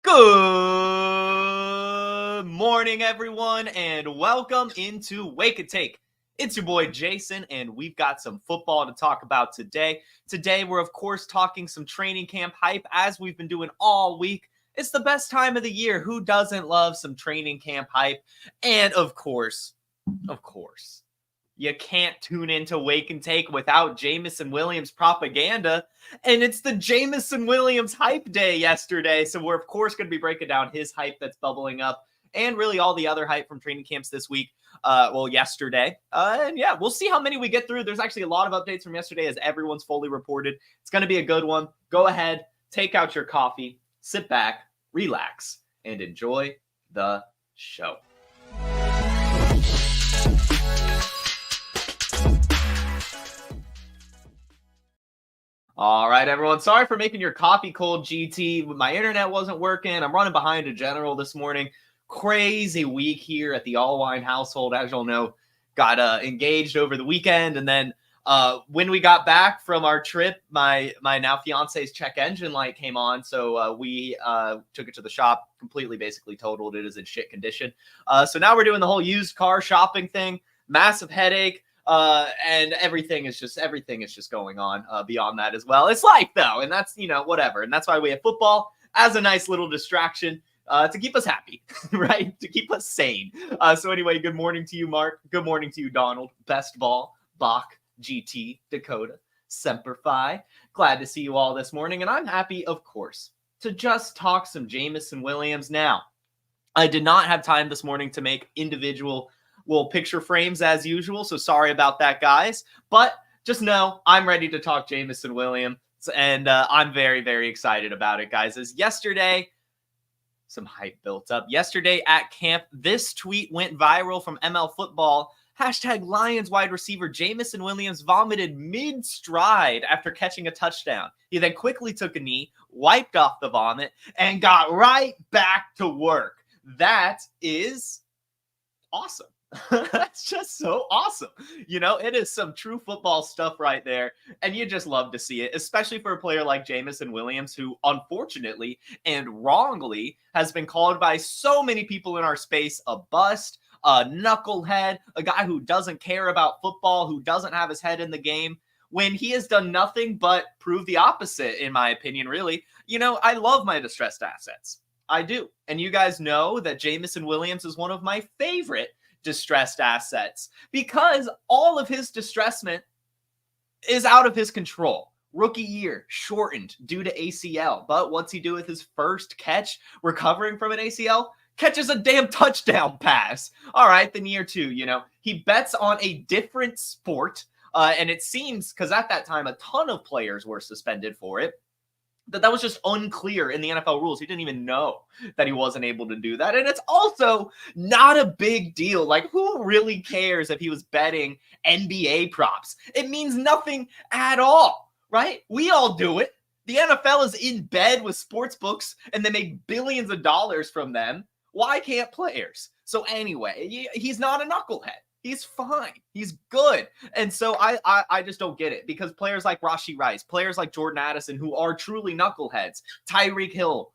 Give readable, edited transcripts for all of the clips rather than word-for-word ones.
Good morning, everyone, and welcome into Wake and Take. It's your boy Jason, and we've got some football to talk about today. Today, we're, of course, talking some training camp hype, as we've been doing all week. It's the best time of the year. Who doesn't love some training camp hype? And, of course, you can't tune into Wake and Take without Jameson Williams propaganda. And it's the Jameson Williams hype day yesterday. So we're, of course, going to be breaking down his hype that's bubbling up and really all the other hype from training camps this week. Yesterday. And yeah, we'll see how many we get through. There's actually a lot of updates from yesterday as everyone's fully reported. It's going to be a good one. Go ahead, take out your coffee, sit back, relax, and enjoy the show. All right, everyone. Sorry for making your coffee cold, GT. My internet wasn't working. I'm running behind a general this morning. Crazy week here at the Allwine household. As you'll know, got engaged over the weekend. And then when we got back from our trip, my now fiance's check engine light came on. So we took it to the shop, completely basically totaled. It is in shit condition. So now we're doing the whole used car shopping thing. Massive headache. And everything is just going on beyond that as well. It's life though, and that's, whatever. And that's why we have football as a nice little distraction to keep us happy, right? To keep us sane. So anyway, good morning to you, Mark. Good morning to you, Donald. Best Ball, Bach, GT, Dakota, Semper Fi. Glad to see you all this morning. And I'm happy, of course, to just talk some Jameson Williams. Now, I did not have time this morning to make individual picture frames as usual, so sorry about that, guys. But just know I'm ready to talk Jameson Williams, and I'm very, very excited about it, guys. As yesterday, some hype built up. Yesterday at camp, this tweet went viral from ML Football. #Lions wide receiver Jameson Williams vomited mid-stride after catching a touchdown. He then quickly took a knee, wiped off the vomit, and got right back to work. That is awesome. That's just so awesome. It is some true football stuff right there. And you just love to see it, especially for a player like Jameson Williams, who unfortunately and wrongly has been called by so many people in our space a bust, a knucklehead, a guy who doesn't care about football, who doesn't have his head in the game, when he has done nothing but prove the opposite, in my opinion, really. I love my distressed assets. I do. And you guys know that Jameson Williams is one of my favorite distressed assets because all of his distressment is out of his control. Rookie year shortened due to ACL. But what's he do with his first catch recovering from an ACL? Catches a damn touchdown pass. All right, then year two, he bets on a different sport. And it seems, because at that time, a ton of players were suspended for it, that was just unclear in the NFL rules. He didn't even know that he wasn't able to do that. And it's also not a big deal. Like, who really cares if he was betting NBA props? It means nothing at all, right? We all do it. The NFL is in bed with sports books and they make billions of dollars from them. Why can't players? So anyway, he's not a knucklehead. He's fine. He's good. And so I just don't get it, because players like Rashee Rice, players like Jordan Addison, who are truly knuckleheads, Tyreek Hill,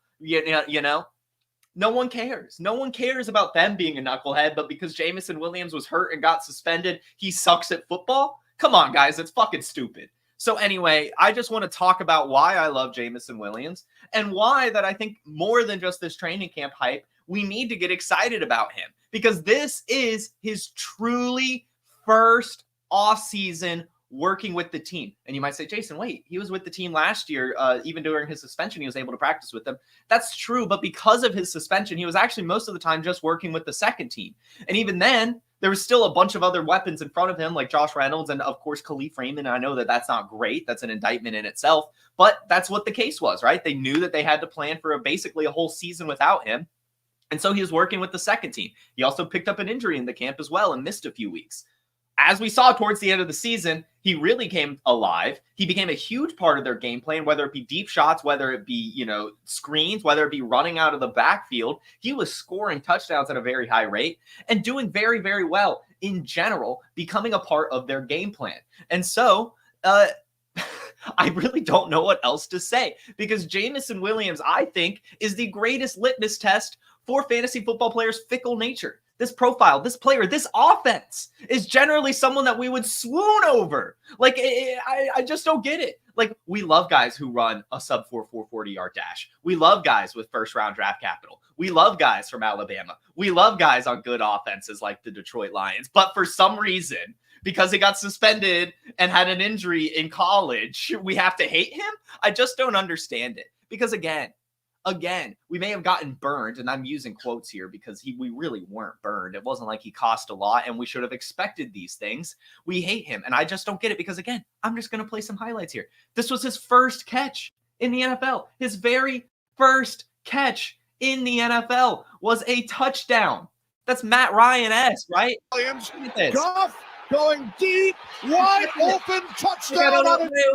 no one cares. No one cares about them being a knucklehead, but because Jameson Williams was hurt and got suspended, he sucks at football? Come on, guys. It's fucking stupid. So anyway, I just want to talk about why I love Jameson Williams and why that I think more than just this training camp hype, we need to get excited about him, because this is his truly first offseason working with the team. And you might say, Jason, wait, he was with the team last year. Even during his suspension, he was able to practice with them. That's true. But because of his suspension, he was actually most of the time just working with the second team. And even then, there was still a bunch of other weapons in front of him, like Josh Reynolds and, of course, Khalif Raymond. I know that that's not great. That's an indictment in itself. But that's what the case was, right? They knew that they had to plan for basically a whole season without him. And so he was working with the second team. He also picked up an injury in the camp as well and missed a few weeks. As we saw towards the end of the season, he really came alive. He became a huge part of their game plan, whether it be deep shots, whether it be, screens, whether it be running out of the backfield. He was scoring touchdowns at a very high rate and doing very, very well in general, becoming a part of their game plan. And so I really don't know what else to say, because Jameson Williams, I think, is the greatest litmus test for fantasy football players' fickle nature. This profile, this player, this offense is generally someone that we would swoon over. Like, I just don't get it. Like, we love guys who run a sub 4.40 yard dash. We love guys with first round draft capital. We love guys from Alabama. We love guys on good offenses like the Detroit Lions. But for some reason, because he got suspended and had an injury in college, we have to hate him? I just don't understand it. Because again, we may have gotten burned, and I'm using quotes here because we really weren't burned. It wasn't like he cost a lot, and we should have expected these things. We hate him, and I just don't get it because, again, I'm just going to play some highlights here. This was his first catch in the NFL. His very first catch in the NFL was a touchdown. That's Matt Ryan-esque, right? Williams, Goff going deep, wide open, touchdown.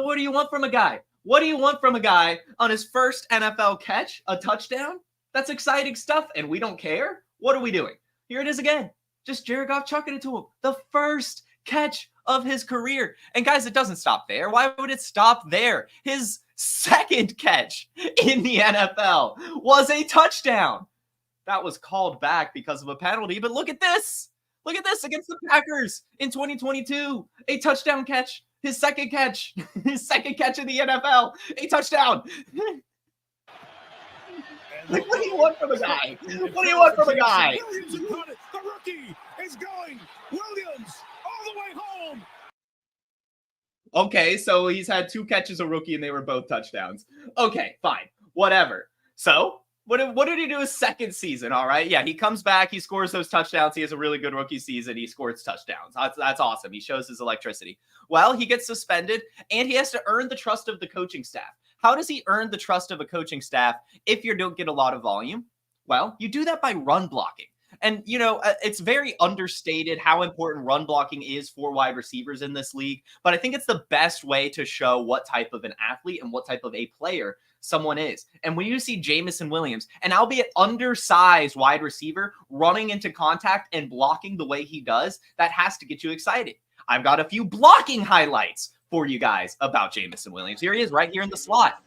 What do you want from a guy? What do you want from a guy on his first NFL catch, a touchdown? That's exciting stuff, and we don't care? What are we doing? Here it is again. Just Jared Goff chucking it to him. The first catch of his career. And guys, it doesn't stop there. Why would it stop there? His second catch in the NFL was a touchdown. That was called back because of a penalty, but look at this. Look at this against the Packers in 2022. A touchdown catch. His second catch in the NFL, a touchdown. Like, what do you want from a guy? What do you want from a guy? The rookie is going. Williams all the way home. Okay, so he's had 2 catches a rookie and they were both touchdowns. Okay, fine, whatever. So what did he do his second season? All right, yeah, he comes back, he scores those touchdowns. He has a really good rookie season. He scores touchdowns. That's awesome. He shows his electricity. Well, he gets suspended and he has to earn the trust of the coaching staff. How does he earn the trust of a coaching staff if you don't get a lot of volume? Well, you do that by run blocking. And, you know, it's very understated how important run blocking is for wide receivers in this league. But I think it's the best way to show what type of an athlete and what type of a player someone is. And when you see Jameson Williams, an albeit undersized wide receiver, running into contact and blocking the way he does, that has to get you excited. I've got a few blocking highlights for you guys about Jameson Williams. Here he is right here in the slot.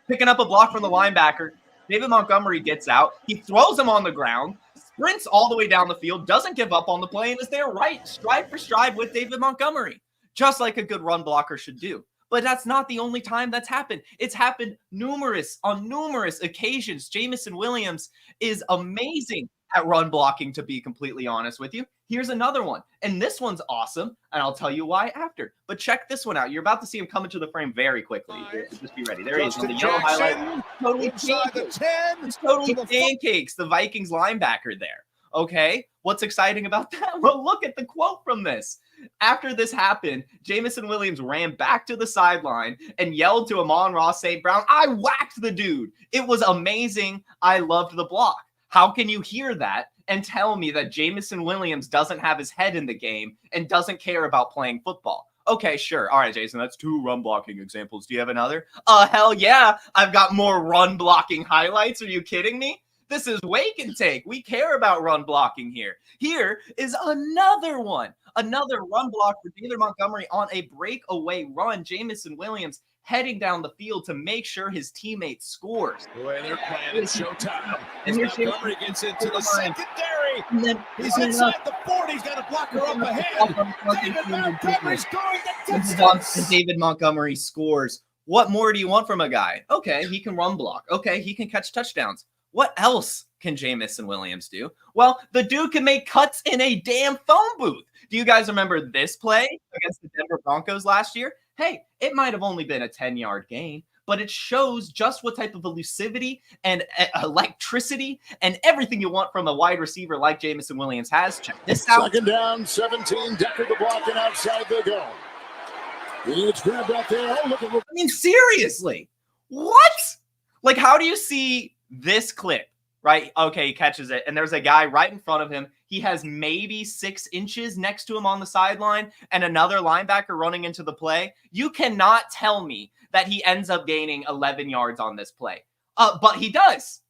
Picking up a block from the linebacker. David Montgomery gets out. He throws him on the ground, sprints all the way down the field, doesn't give up on the play, and is there right stride for stride with David Montgomery, just like a good run blocker should do. But that's not the only time that's happened. It's happened on numerous occasions. Jameson Williams is amazing at run blocking, to be completely honest with you. Here's another one, and this one's awesome, and I'll tell you why after. But check this one out. You're about to see him come into the frame very quickly. Just be ready. There he is on the yellow highlight. Totally pancakes the Vikings linebacker there. Okay, what's exciting about that? Well, look at the quote from this. After this happened, Jameson Williams ran back to the sideline and yelled to Amon-Ra St. Brown, "I whacked the dude. It was amazing. I loved the block." How can you hear that and tell me that Jameson Williams doesn't have his head in the game and doesn't care about playing football? Okay, sure. All right, Jason, that's 2 run blocking examples. Do you have another? Hell yeah. I've got more run blocking highlights. Are you kidding me? This is wake and take. We care about run blocking here. Here is another one. Another run block for David Montgomery on a breakaway run. Jameson Williams heading down the field to make sure his teammate scores. The way they're playing, it's showtime. And Montgomery gets into the secondary. And then he's inside the 40. He's got a blocker up ahead. David Montgomery scoring the touchdown. And David Montgomery scores. What more do you want from a guy? Okay, he can run block. Okay, he can catch touchdowns. What else can Jameson Williams do? Well, the dude can make cuts in a damn phone booth. Do you guys remember this play against the Denver Broncos last year? Hey, it might have only been a 10-yard gain, but it shows just what type of elusivity and electricity and everything you want from a wide receiver like Jameson Williams has. Check this out. Second down, 17. Decker the block, and outside they go. It's grabbed out there. Oh, look at. I mean, seriously, what? Like, how do you see this clip? Right? Okay, he catches it, and there's a guy right in front of him. He has maybe 6 inches next to him on the sideline and another linebacker running into the play. You cannot tell me that he ends up gaining 11 yards on this play. But he does.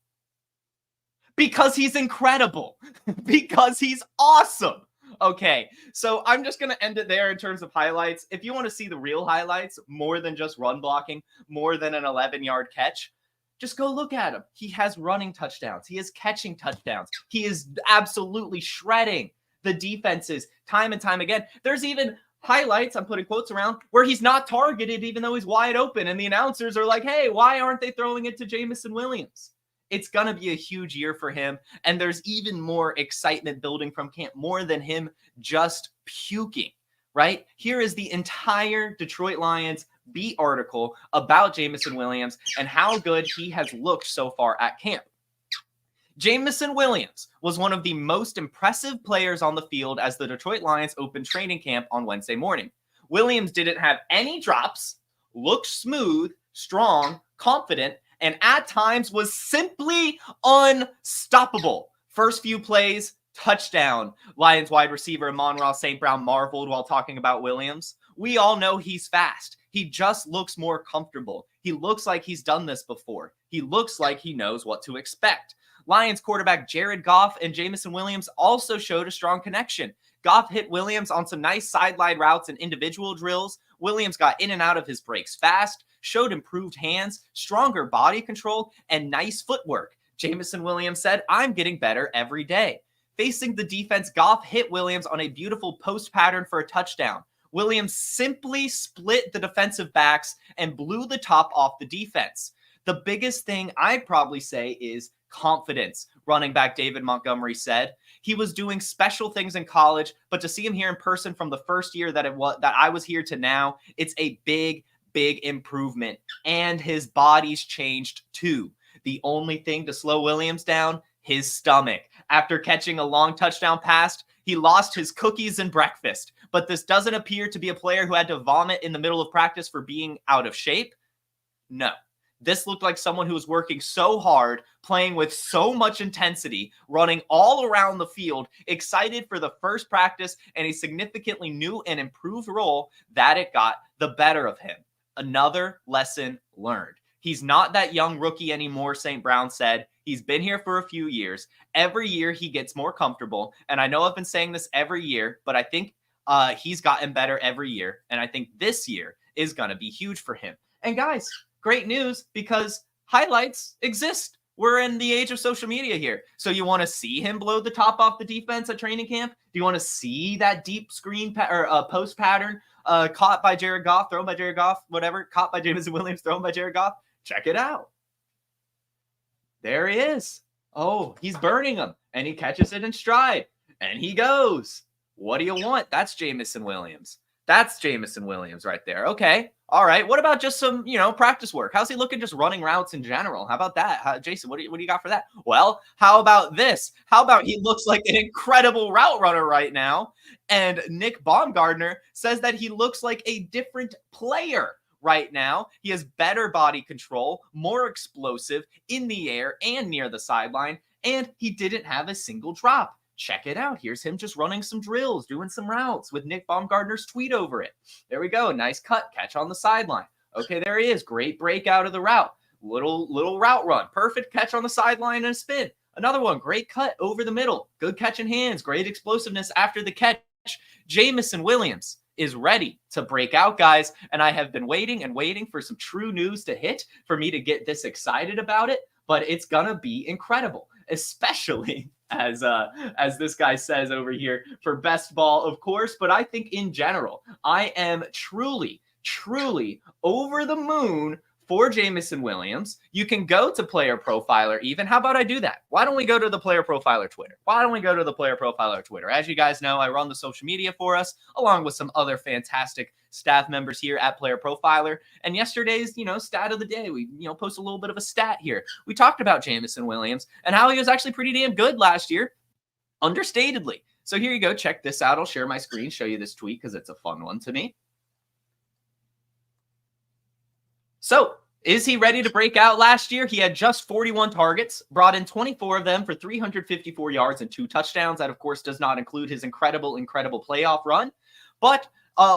Because he's incredible. Because he's awesome. Okay, so I'm just going to end it there in terms of highlights. If you want to see the real highlights, more than just run blocking, more than an 11-yard catch, just go look at him. He has running touchdowns. He is catching touchdowns. He is absolutely shredding the defenses time and time again. There's even highlights, I'm putting quotes around, where he's not targeted even though he's wide open. And the announcers are like, hey, why aren't they throwing it to Jameson Williams? It's going to be a huge year for him. And there's even more excitement building from camp, more than him just puking, right? Here is the entire Detroit Lions beat article about Jameson Williams and how good he has looked so far at camp. Jameson Williams was one of the most impressive players on the field as the Detroit Lions opened training camp on Wednesday morning. Williams didn't have any drops, looked smooth, strong, confident, and at times was simply unstoppable. First few plays, touchdown. Lions wide receiver Amon-Ra St. Brown marveled while talking about Williams. We all know he's fast. He just looks more comfortable. He looks like he's done this before. He looks like he knows what to expect. Lions quarterback Jared Goff and Jameson Williams also showed a strong connection. Goff hit Williams on some nice sideline routes and individual drills. Williams got in and out of his breaks fast, showed improved hands, stronger body control, and nice footwork. Jameson Williams said, I'm getting better every day. Facing the defense, Goff hit Williams on a beautiful post pattern for a touchdown. Williams simply split the defensive backs and blew the top off the defense. The biggest thing I'd probably say is confidence, running back David Montgomery said. He was doing special things in college, but to see him here in person from the first year that I was here to now, it's a big improvement. And his body's changed too. The only thing to slow Williams down, his stomach. After catching a long touchdown pass, he lost his cookies and breakfast. But this doesn't appear to be a player who had to vomit in the middle of practice for being out of shape. No. This looked like someone who was working so hard, playing with so much intensity, running all around the field, excited for the first practice and a significantly new and improved role that it got the better of him. Another lesson learned. He's not that young rookie anymore, St. Brown said. He's been here for a few years. Every year he gets more comfortable. And I know I've been saying this every year, but I think he's gotten better every year. And I think this year is going to be huge for him. And guys, great news, because highlights exist. We're in the age of social media here. So you want to see him blow the top off the defense at training camp? Do you want to see that deep screen post pattern caught by Jared Goff, thrown by Jared Goff, whatever, caught by Jameson Williams, thrown by Jared Goff? Check it out. There he is. Oh, he's burning him, and he catches it in stride, and he goes. What do you want? That's Jameson Williams. That's Jameson Williams right there. Okay. All right. What about just some, practice work? How's he looking just running routes in general? How about that? Jason, what do you got for that? Well, how about this? How about he looks like an incredible route runner right now? And Nick Baumgardner says that he looks like a different player right now. He has better body control, more explosive in the air and near the sideline, and he didn't have a single drop. Check it out. Here's him just running some drills, doing some routes with Nick Baumgardner's tweet over it. There we go. Nice cut. Catch on the sideline. Okay, there he is. Great breakout of the route. Little route run. Perfect catch on the sideline and a spin. Another one. Great cut over the middle. Good catch in hands. Great explosiveness after the catch. Jameson Williams is ready to break out, guys. And I have been waiting for some true news to hit for me to get this excited about it. But it's going to be incredible, especially as this guy says over here, for best ball, of course. But I think in general, I am truly over the moon for Jameson Williams. You can go to Player Profiler even. How about I do that? Why don't we go to the Player Profiler Twitter? As you guys know, I run the social media for us, along with some other fantastic staff members here at Player Profiler. And yesterday's, stat of the day, we, post a little bit of a stat here. We talked about Jameson Williams and how he was actually pretty damn good last year, understatedly. So here you go. Check this out. I'll share my screen, show you this tweet because it's a fun one to me. So, is he ready to break out? Last year, he had just 41 targets, brought in 24 of them for 354 yards and 2 touchdowns. That, of course, does not include his incredible playoff run. But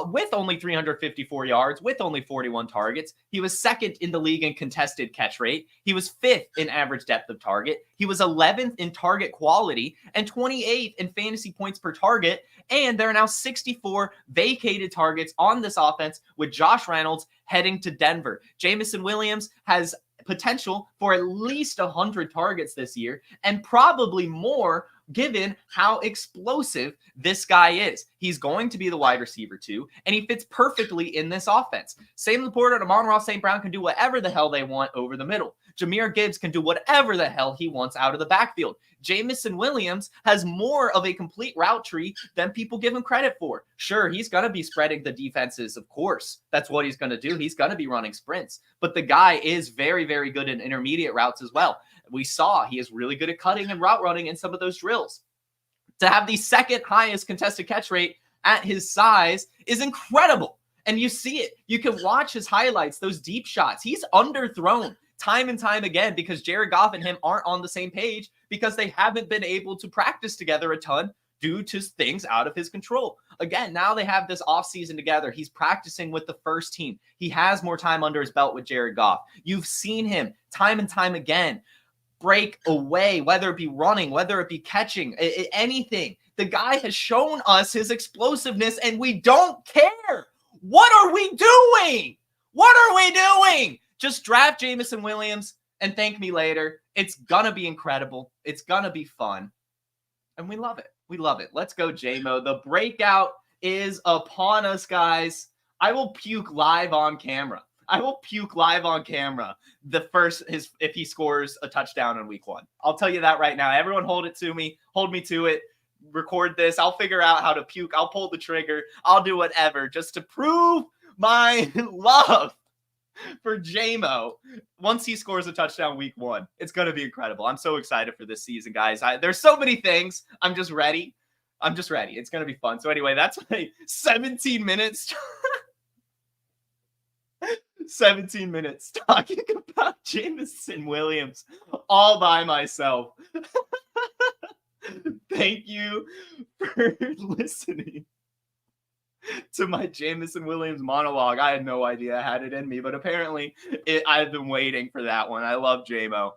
with only 354 yards, with only 41 targets. He was second in the league in contested catch rate. He was fifth in average depth of target. He was 11th in target quality and 28th in fantasy points per target. And there are now 64 vacated targets on this offense with Josh Reynolds heading to Denver. Jameson Williams has potential for at least 100 targets this year and probably more given how explosive this guy is. He's going to be the wide receiver too, and he fits perfectly in this offense. Sam Laporta and Amon-Ra St. Brown can do whatever the hell they want over the middle. Jahmyr Gibbs can do whatever the hell he wants out of the backfield. Jameson Williams has more of a complete route tree than people give him credit for. Sure, he's going to be spreading the defenses, of course. That's what he's going to do. He's going to be running sprints. But the guy is very, very good in intermediate routes as well. We saw he is really good at cutting and route running in some of those drills. To have the second highest contested catch rate at his size is incredible. And you see it. You can watch his highlights, those deep shots. He's underthrown time and time again because Jared Goff and him aren't on the same page because they haven't been able to practice together a ton due to things out of his control. Again, now they have this offseason together. He's practicing with the first team. He has more time under his belt with Jared Goff. You've seen him time and time again break away, whether it be running, whether it be catching, anything. The guy has shown us his explosiveness and we don't care. What are we doing? What are we doing? Just draft Jameson Williams and thank me later. It's going to be incredible. It's going to be fun. And we love it. We love it. Let's go, J-Mo. The breakout is upon us, guys. I will puke live on camera. If he scores a touchdown in week 1. I'll tell you that right now. Everyone hold it to me. Hold me to it. Record this. I'll figure out how to puke. I'll pull the trigger. I'll do whatever just to prove my love for J-Mo. Once he scores a touchdown week 1, it's going to be incredible. I'm so excited for this season, guys. There's so many things. I'm just ready. It's going to be fun. So anyway, that's my 17 minutes. 17 minutes talking about Jameson Williams all by myself. Thank you for listening to my Jameson Williams monologue. I had no idea I had it in me, but apparently I've been waiting for that one. I love J-Mo.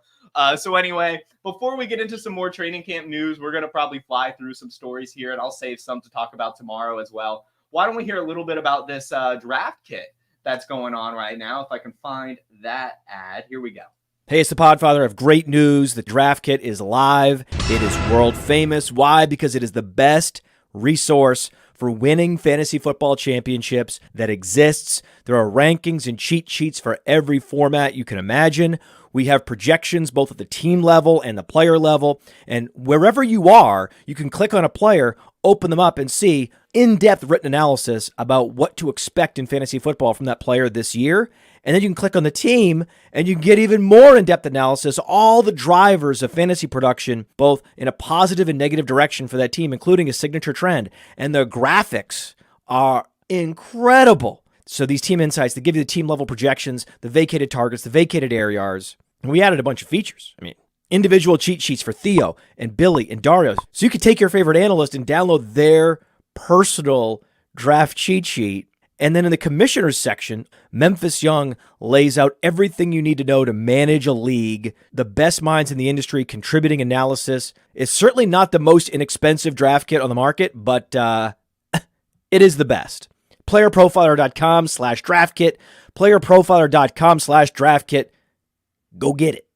So anyway, before we get into some more training camp news, we're going to probably fly through some stories here, and I'll save some to talk about tomorrow as well. Why don't we hear a little bit about this draft kit that's going on right now? If I can find that ad. Here we go. Hey, it's the Podfather. I have great news. The draft kit is live. It is world famous. Why? Because it is the best resource for winning fantasy football championships that exists. There are rankings and cheat sheets for every format you can imagine. We have projections both at the team level and the player level. And wherever you are, you can click on a player, open them up, and see in-depth written analysis about what to expect in fantasy football from that player this year. And then you can click on the team and you can get even more in-depth analysis, all the drivers of fantasy production, both in a positive and negative direction for that team, including a signature trend. And the graphics are incredible. So these team insights, they give you the team level projections, the vacated targets, the vacated air yards. And we added a bunch of features. I mean, individual cheat sheets for Theo and Billy and Dario. So you could take your favorite analyst and download their personal draft cheat sheet. And then in the commissioners section, Memphis Young lays out everything you need to know to manage a league, the best minds in the industry contributing analysis. It's certainly not the most inexpensive draft kit on the market, but it is the best. PlayerProfiler.com/draft kit, PlayerProfiler.com/draft kit. Go get it.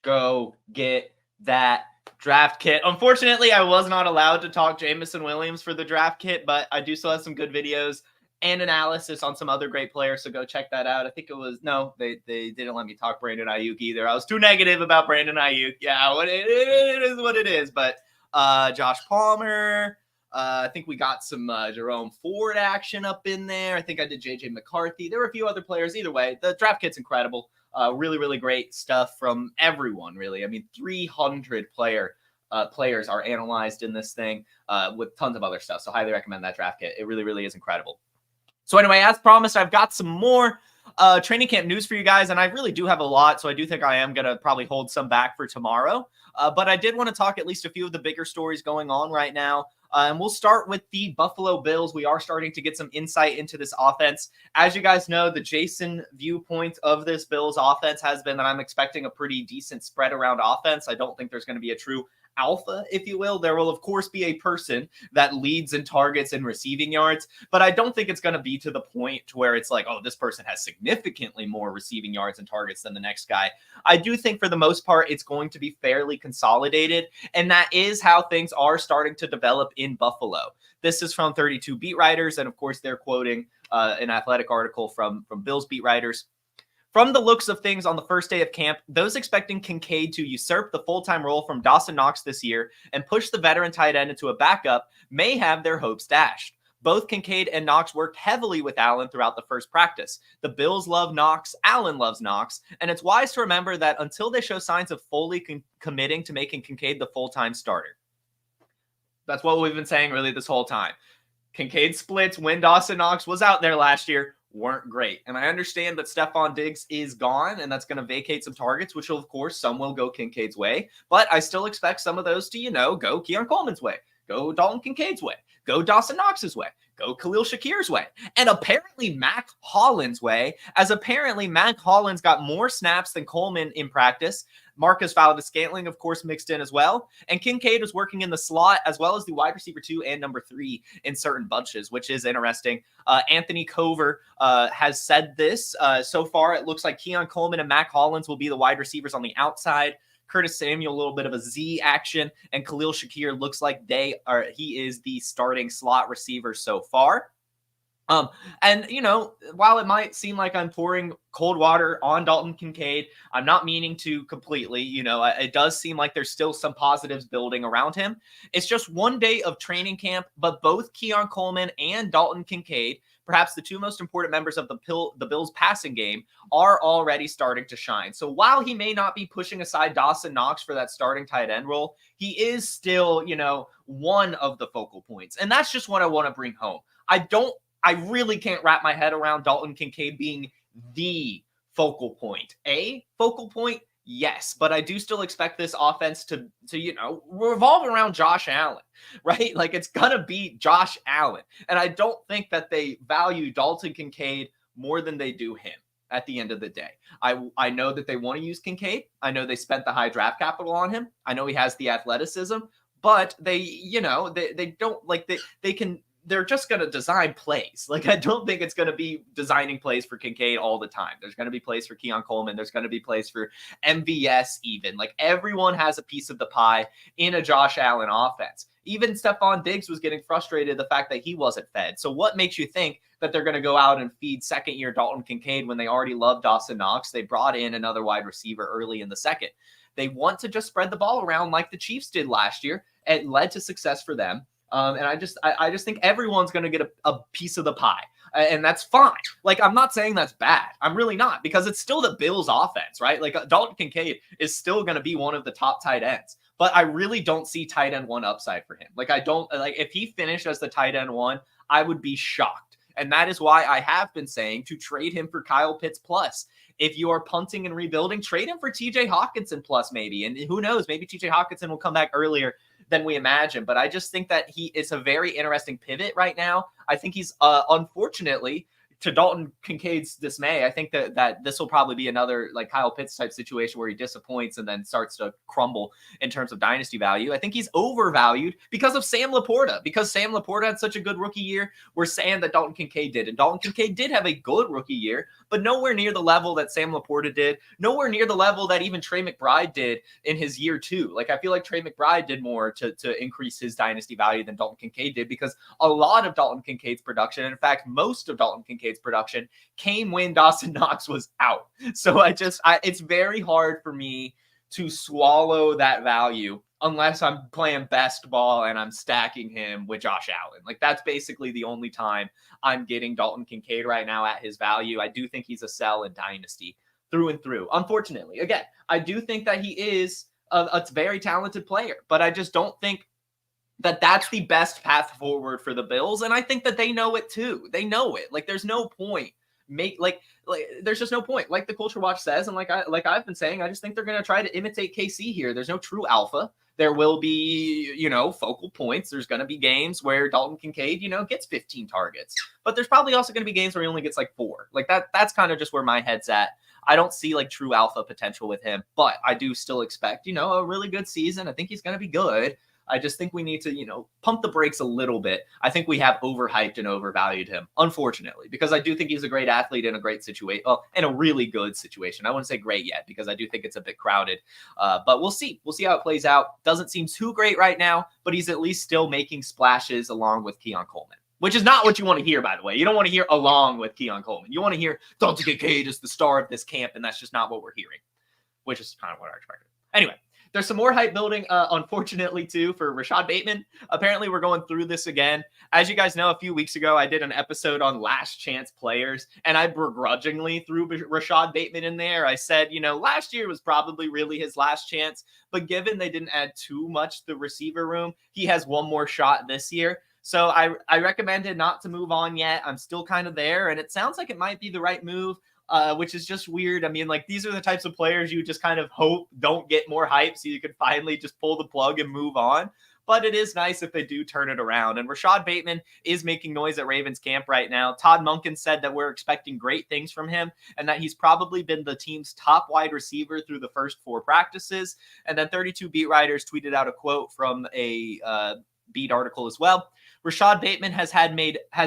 Go get that draft kit. Unfortunately, I was not allowed to talk Jameson Williams for the draft kit, but I do still have some good videos and analysis on some other great players, so go check that out. I think it was, no, they didn't let me talk Brandon Ayuk either. I was too negative about Brandon Ayuk. Yeah, it is what it is, but Josh Palmer, I think we got some Jerome Ford action up in there. I think I did JJ McCarthy. There were a few other players. Either way, the draft kit's incredible. Really, really great stuff from everyone, really. I mean, 300 players are analyzed in this thing with tons of other stuff. So highly recommend that draft kit. It really, really is incredible. So anyway, as promised, I've got some more training camp news for you guys, and I really do have a lot, so I do think I am going to probably hold some back for tomorrow. But I did want to talk at least a few of the bigger stories going on right now. And we'll start with the Buffalo Bills. We are starting to get some insight into this offense. As you guys know, the Jason viewpoint of this Bills offense has been that I'm expecting a pretty decent spread around offense. I don't think there's going to be a true alpha, if you will. There will, of course, be a person that leads in targets and receiving yards, but I don't think it's going to be to the point to where it's like, oh, this person has significantly more receiving yards and targets than the next guy. I do think for the most part, it's going to be fairly consolidated, and that is how things are starting to develop in Buffalo. This is from 32 beat writers, and of course, they're quoting an Athletic article from Bills beat writers. From the looks of things on the first day of camp, those expecting Kincaid to usurp the full-time role from Dawson Knox this year and push the veteran tight end into a backup may have their hopes dashed. Both Kincaid and Knox worked heavily with Allen throughout the first practice. The Bills love Knox, Allen loves Knox, and it's wise to remember that until they show signs of fully committing to making Kincaid the full-time starter. That's what we've been saying really this whole time. Kincaid splits when Dawson Knox was out there last year weren't great. And I understand that Stephon Diggs is gone, and that's going to vacate some targets, which will, of course, some will go Kincaid's way. But I still expect some of those to, go Keon Coleman's way, go Dalton Kincaid's way, go Dawson Knox's way, go Khalil Shakir's way, and apparently Mac Hollins' way, as apparently Mac Hollins got more snaps than Coleman in practice. Marcus Valdes-Scantling, of course, mixed in as well. And Kincaid was working in the slot as well as the wide receiver 2 and number 3 in certain bunches, which is interesting. Anthony Cover has said this. So far, it looks like Keon Coleman and Mac Hollins will be the wide receivers on the outside. Curtis Samuel, a little bit of a Z action, and Khalil Shakir looks like he is the starting slot receiver so far. And while it might seem like I'm pouring cold water on Dalton Kincaid, I'm not meaning to completely. It does seem like there's still some positives building around him. It's just one day of training camp, but both Keon Coleman and Dalton Kincaid, perhaps the two most important members of the Bills passing game, are already starting to shine. So while he may not be pushing aside Dawson Knox for that starting tight end role, he is still, one of the focal points. And that's just what I want to bring home. I really can't wrap my head around Dalton Kincaid being the focal point. A focal point? Yes, but I do still expect this offense to revolve around Josh Allen, right? Like, it's going to be Josh Allen. And I don't think that they value Dalton Kincaid more than they do him at the end of the day. I know that they want to use Kincaid. I know they spent the high draft capital on him. I know he has the athleticism, but they don't they're just going to design plays. Like, I don't think it's going to be designing plays for Kincaid all the time. There's going to be plays for Keon Coleman. There's going to be plays for MVS even. Like, everyone has a piece of the pie in a Josh Allen offense. Even Stephon Diggs was getting frustrated the fact that he wasn't fed. So what makes you think that they're going to go out and feed second-year Dalton Kincaid when they already love Dawson Knox? They brought in another wide receiver early in the second. They want to just spread the ball around like the Chiefs did last year. It led to success for them. And I just think everyone's going to get a piece of the pie, and that's fine. Like, I'm not saying that's bad. I'm really not, because it's still the Bills offense, right? Like, Dalton Kincaid is still going to be one of the top tight ends, but I really don't see tight end 1 upside for him. Like, if he finished as the tight end 1, I would be shocked. And that is why I have been saying to trade him for Kyle Pitts plus. If you are punting and rebuilding, trade him for TJ Hawkinson plus maybe. And who knows, maybe TJ Hawkinson will come back earlier than we imagine. But I just think that it's a very interesting pivot right now. I think he's unfortunately, to Dalton Kincaid's dismay, I think that this will probably be another like Kyle Pitts type situation where he disappoints and then starts to crumble in terms of dynasty value. I think he's overvalued because of Sam Laporta. Because Sam Laporta had such a good rookie year, we're saying that Dalton Kincaid did. And Dalton Kincaid did have a good rookie year, but nowhere near the level that Sam Laporta did. Nowhere near the level that even Trey McBride did in his year 2. Like, I feel like Trey McBride did more to increase his dynasty value than Dalton Kincaid did, because a lot of Dalton Kincaid's production, and in fact, most of Dalton Kincaid's production came when Dawson Knox was out. So it's very hard for me to swallow that value unless I'm playing best ball and I'm stacking him with Josh Allen. Like, that's basically the only time I'm getting Dalton Kincaid right now at his value. I do think he's a sell in dynasty through and through. Unfortunately, again, I do think that he is a very talented player, but I just don't think that that's the best path forward for the Bills. And I think that they know it too. They know it. Like, there's no point there's just no point. Like the Culture Watch says, and like I've been saying, I just think they're going to try to imitate KC here. There's no true alpha. There will be, focal points. There's going to be games where Dalton Kincaid, gets 15 targets. But there's probably also going to be games where he only gets like 4. Like that's kind of just where my head's at. I don't see like true alpha potential with him, but I do still expect, a really good season. I think he's going to be good. I just think we need to, pump the brakes a little bit. I think we have overhyped and overvalued him, unfortunately, because I do think he's a great athlete in a great situation. Well, in a really good situation. I wouldn't say great yet because I do think it's a bit crowded. But we'll see. We'll see how it plays out. Doesn't seem too great right now, but he's at least still making splashes along with Keon Coleman, which is not what you want to hear, by the way. You don't want to hear along with Keon Coleman. You want to hear Dalton Kincaid is the star of this camp, and that's just not what we're hearing, which is kind of what I expected. Anyway. There's some more hype building, unfortunately, too, for Rashad Bateman. Apparently, we're going through this again. As you guys know, a few weeks ago, I did an episode on last chance players, and I begrudgingly threw Rashad Bateman in there. I said, last year was probably really his last chance, but given they didn't add too much to the receiver room, he has one more shot this year. So I recommended not to move on yet. I'm still kind of there, and it sounds like it might be the right move. Which is just weird. I mean, like, these are the types of players you just kind of hope don't get more hype so you can finally just pull the plug and move on. But it is nice if they do turn it around. And Rashad Bateman is making noise at Ravens camp right now. Todd Monken said that we're expecting great things from him and that he's probably been the team's top wide receiver through the first 4 practices. And then 32 beat writers tweeted out a quote from a beat article as well. Rashad Bateman has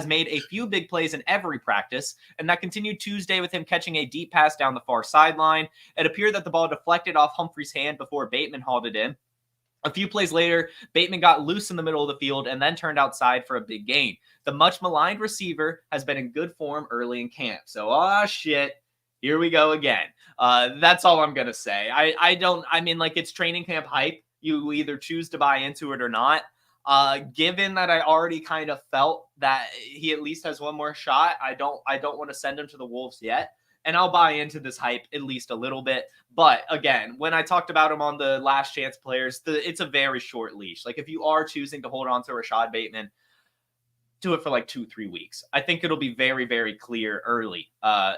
made a few big plays in every practice, and that continued Tuesday with him catching a deep pass down the far sideline. It appeared that the ball deflected off Humphrey's hand before Bateman hauled it in. A few plays later, Bateman got loose in the middle of the field and then turned outside for a big gain. The much maligned receiver has been in good form early in camp. So, shit. Here we go again. That's all I'm going to say. It's training camp hype. You either choose to buy into it or not. Given that I already kind of felt that he at least has one more shot, I don't want to send him to the Wolves yet. And I'll buy into this hype at least a little bit. But again, when I talked about him on the last chance players, it's a very short leash. Like if you are choosing to hold on to Rashad Bateman, do it for like 2-3 weeks. I think it'll be very, very clear early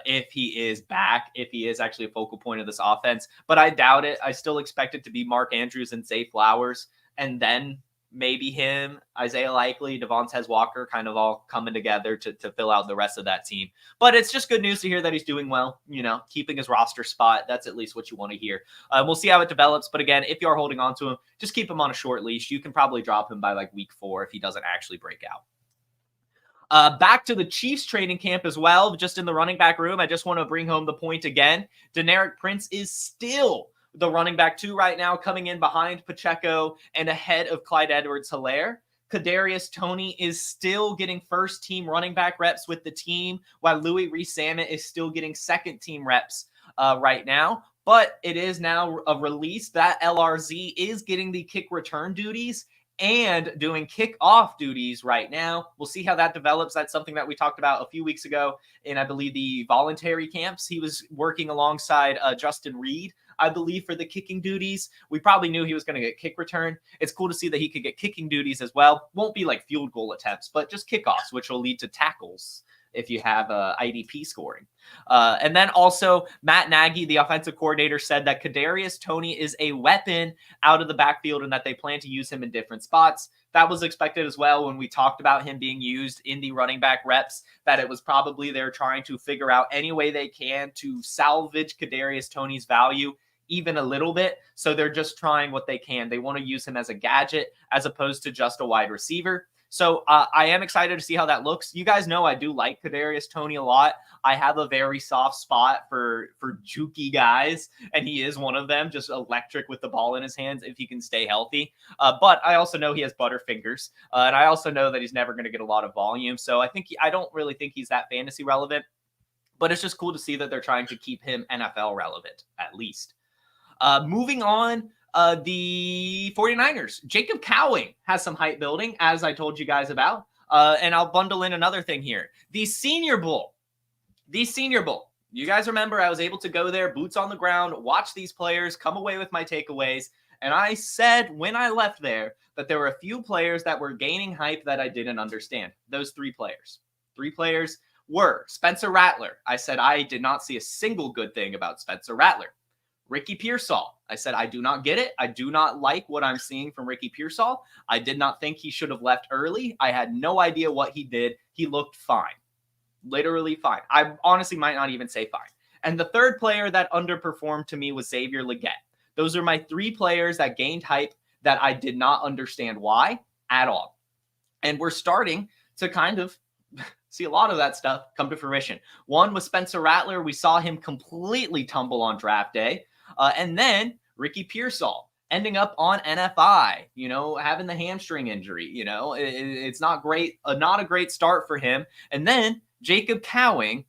if he is back, if he is actually a focal point of this offense. But I doubt it. I still expect it to be Mark Andrews and Zay Flowers, and then maybe him, Isaiah Likely, Devontae Walker kind of all coming together to fill out the rest of that team. But it's just good news to hear that he's doing well, keeping his roster spot. That's at least what you want to hear. We'll see how it develops. But again, if you are holding on to him, just keep him on a short leash. You can probably drop him by like week 4 if he doesn't actually break out. Back to the Chiefs training camp as well, just in the running back room. I just want to bring home the point again. Deneric Prince is still the running back 2 right now, coming in behind Pacheco and ahead of Clyde Edwards-Helaire. Kadarius Toney is still getting first-team running back reps with the team, while Louis Rees-Sammet is still getting second-team reps right now. But it is now a release that LRZ is getting the kick return duties and doing kickoff duties right now. We'll see how that develops. That's something that we talked about a few weeks ago in, I believe, the voluntary camps. He was working alongside Justin Reed, I believe, for the kicking duties. We probably knew he was going to get kick return. It's cool to see that he could get kicking duties as well. Won't be like field goal attempts, but just kickoffs, which will lead to tackles if you have IDP scoring. And then also Matt Nagy, the offensive coordinator, said that Kadarius Toney is a weapon out of the backfield and that they plan to use him in different spots. That was expected as well when we talked about him being used in the running back reps, that it was probably they're trying to figure out any way they can to salvage Kadarius Toney's value even a little bit. So they're just trying what they can. They want to use him as a gadget as opposed to just a wide receiver. So I am excited to see how that looks. You guys know I do like Kadarius Toney a lot. I have a very soft spot for jukey guys, and he is one of them, just electric with the ball in his hands if he can stay healthy. But I also know he has butterfingers, and I also know that he's never going to get a lot of volume. So I don't really think he's that fantasy relevant, but it's just cool to see that they're trying to keep him NFL relevant, at least. Moving on, the 49ers. Jacob Cowing has some hype building, as I told you guys about. And I'll bundle in another thing here. The Senior Bowl. You guys remember I was able to go there, boots on the ground, watch these players, come away with my takeaways. And I said when I left there that there were a few players that were gaining hype that I didn't understand. Those 3 players. 3 players were Spencer Rattler. I said I did not see a single good thing about Spencer Rattler. Ricky Pearsall. I said, I do not get it. I do not like what I'm seeing from Ricky Pearsall. I did not think he should have left early. I had no idea what he did. He looked fine. Literally fine. I honestly might not even say fine. And the third player that underperformed to me was Xavier Legette. Those are my 3 players that gained hype that I did not understand why at all. And we're starting to kind of see a lot of that stuff come to fruition. One was Spencer Rattler. We saw him completely tumble on draft day. And then Ricky Pearsall ending up on NFI, having the hamstring injury. It's not great, not a great start for him. And then Jacob Cowing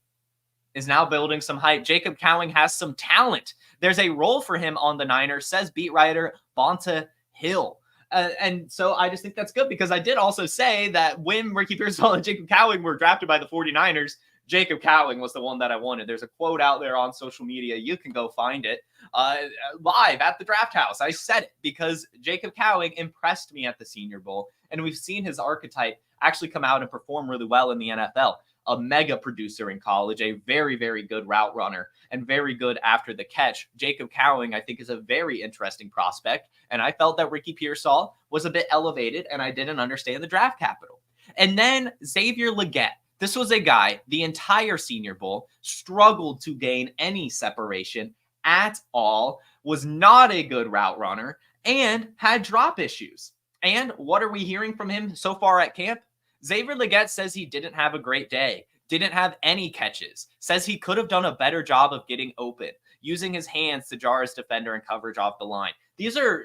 is now building some hype. Jacob Cowing has some talent. There's a role for him on the Niners, says beat writer Bonta Hill. And so I just think that's good, because I did also say that when Ricky Pearsall and Jacob Cowing were drafted by the 49ers, Jacob Cowing was the one that I wanted. There's a quote out there on social media. You can go find it live at the draft house. I said it because Jacob Cowing impressed me at the Senior Bowl, and we've seen his archetype actually come out and perform really well in the NFL. A mega producer in college, a very, very good route runner, and very good after the catch. Jacob Cowing, I think, is a very interesting prospect, and I felt that Ricky Pearsall was a bit elevated, and I didn't understand the draft capital. And then Xavier Legette. This was a guy, the entire Senior Bowl, struggled to gain any separation at all, was not a good route runner, and had drop issues. And what are we hearing from him so far at camp? Xavier Legette says he didn't have a great day, didn't have any catches, says he could have done a better job of getting open, using his hands to jar his defender and coverage off the line. These are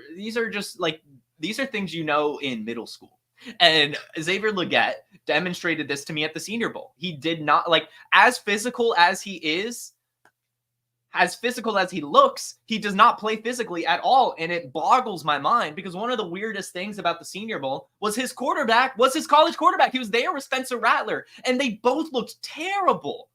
things in middle school. And Xavier Legette demonstrated this to me at the Senior Bowl. He did not, as physical as he is, as physical as he looks, he does not play physically at all. And it boggles my mind, because one of the weirdest things about the Senior Bowl was his quarterback was his college quarterback. He was there with Spencer Rattler, and they both looked terrible.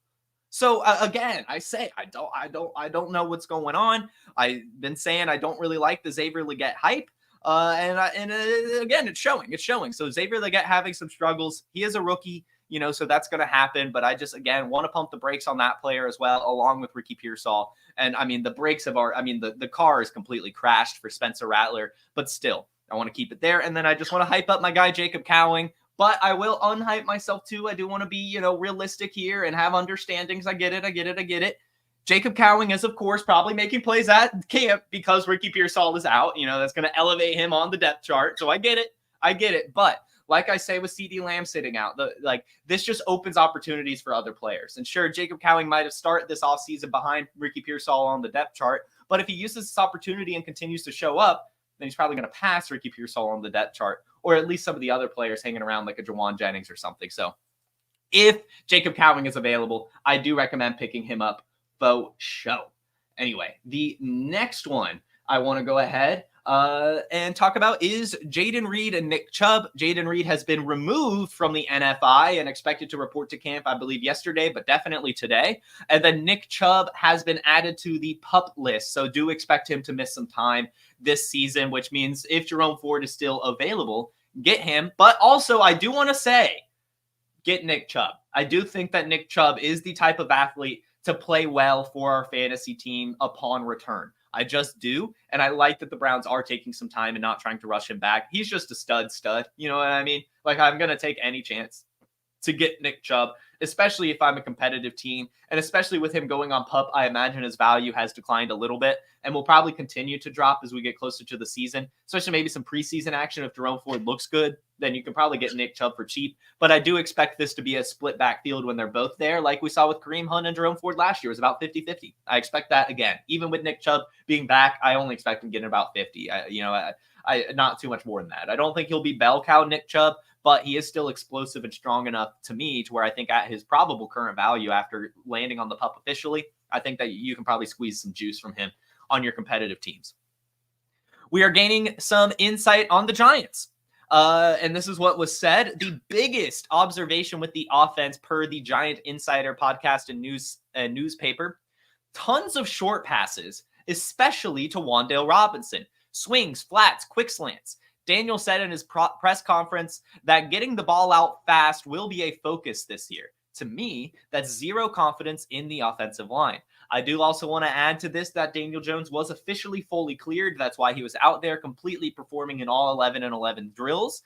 So again, I say, I don't know what's going on. I've been saying I don't really like the Xavier Legette hype. Again, it's showing. So Xavier Legette having some struggles. He is a rookie, so that's going to happen. But I just, again, want to pump the brakes on that player as well, along with Ricky Pearsall. And the brakes the car is completely crashed for Spencer Rattler, but still, I want to keep it there. And then I just want to hype up my guy, Jacob Cowing, but I will unhype myself too. I do want to be, realistic here and have understandings. I get it. Jacob Cowing is, of course, probably making plays at camp because Ricky Pearsall is out. That's going to elevate him on the depth chart. So I get it. But like I say with CeeDee Lamb sitting out, this just opens opportunities for other players. And sure, Jacob Cowing might have started this offseason behind Ricky Pearsall on the depth chart. But if he uses this opportunity and continues to show up, then he's probably going to pass Ricky Pearsall on the depth chart, or at least some of the other players hanging around like a Jawan Jennings or something. So if Jacob Cowing is available, I do recommend picking him up. Faux show. Anyway, the next one I want to go ahead and talk about is Jayden Reed and Nick Chubb. Jayden Reed has been removed from the NFI and expected to report to camp, I believe, yesterday, but definitely today. And then Nick Chubb has been added to the PUP list, so do expect him to miss some time this season, which means if Jerome Ford is still available, get him. But also, I do want to say, get Nick Chubb. I do think that Nick Chubb is the type of athlete to play well for our fantasy team upon return. I just do. And I like that the Browns are taking some time and not trying to rush him back. He's just a stud. You know what I mean? I'm going to take any chance to get Nick Chubb, especially if I'm a competitive team. And especially with him going on PUP, I imagine his value has declined a little bit and will probably continue to drop as we get closer to the season, especially maybe some preseason action. If Jerome Ford looks good, then you can probably get Nick Chubb for cheap. But I do expect this to be a split backfield when they're both there, like we saw with Kareem Hunt and Jerome Ford last year. It was about 50-50. I expect that again. Even with Nick Chubb being back, I only expect him getting about 50. I not too much more than that. I don't think he'll be bell cow Nick Chubb, but he is still explosive and strong enough to me to where I think at his probable current value after landing on the PUP officially, I think that you can probably squeeze some juice from him on your competitive teams. We are gaining some insight on the Giants. And this is what was said. The biggest observation with the offense per the Giant Insider podcast and newspaper, tons of short passes, especially to Wan'Dale Robinson. Swings, flats, quick slants. Daniel said in his press conference that getting the ball out fast will be a focus this year. to me, that's zero confidence in the offensive line. I do also want to add to this that Daniel Jones was officially fully cleared. That's why he was out there completely performing in all 11 and 11 drills.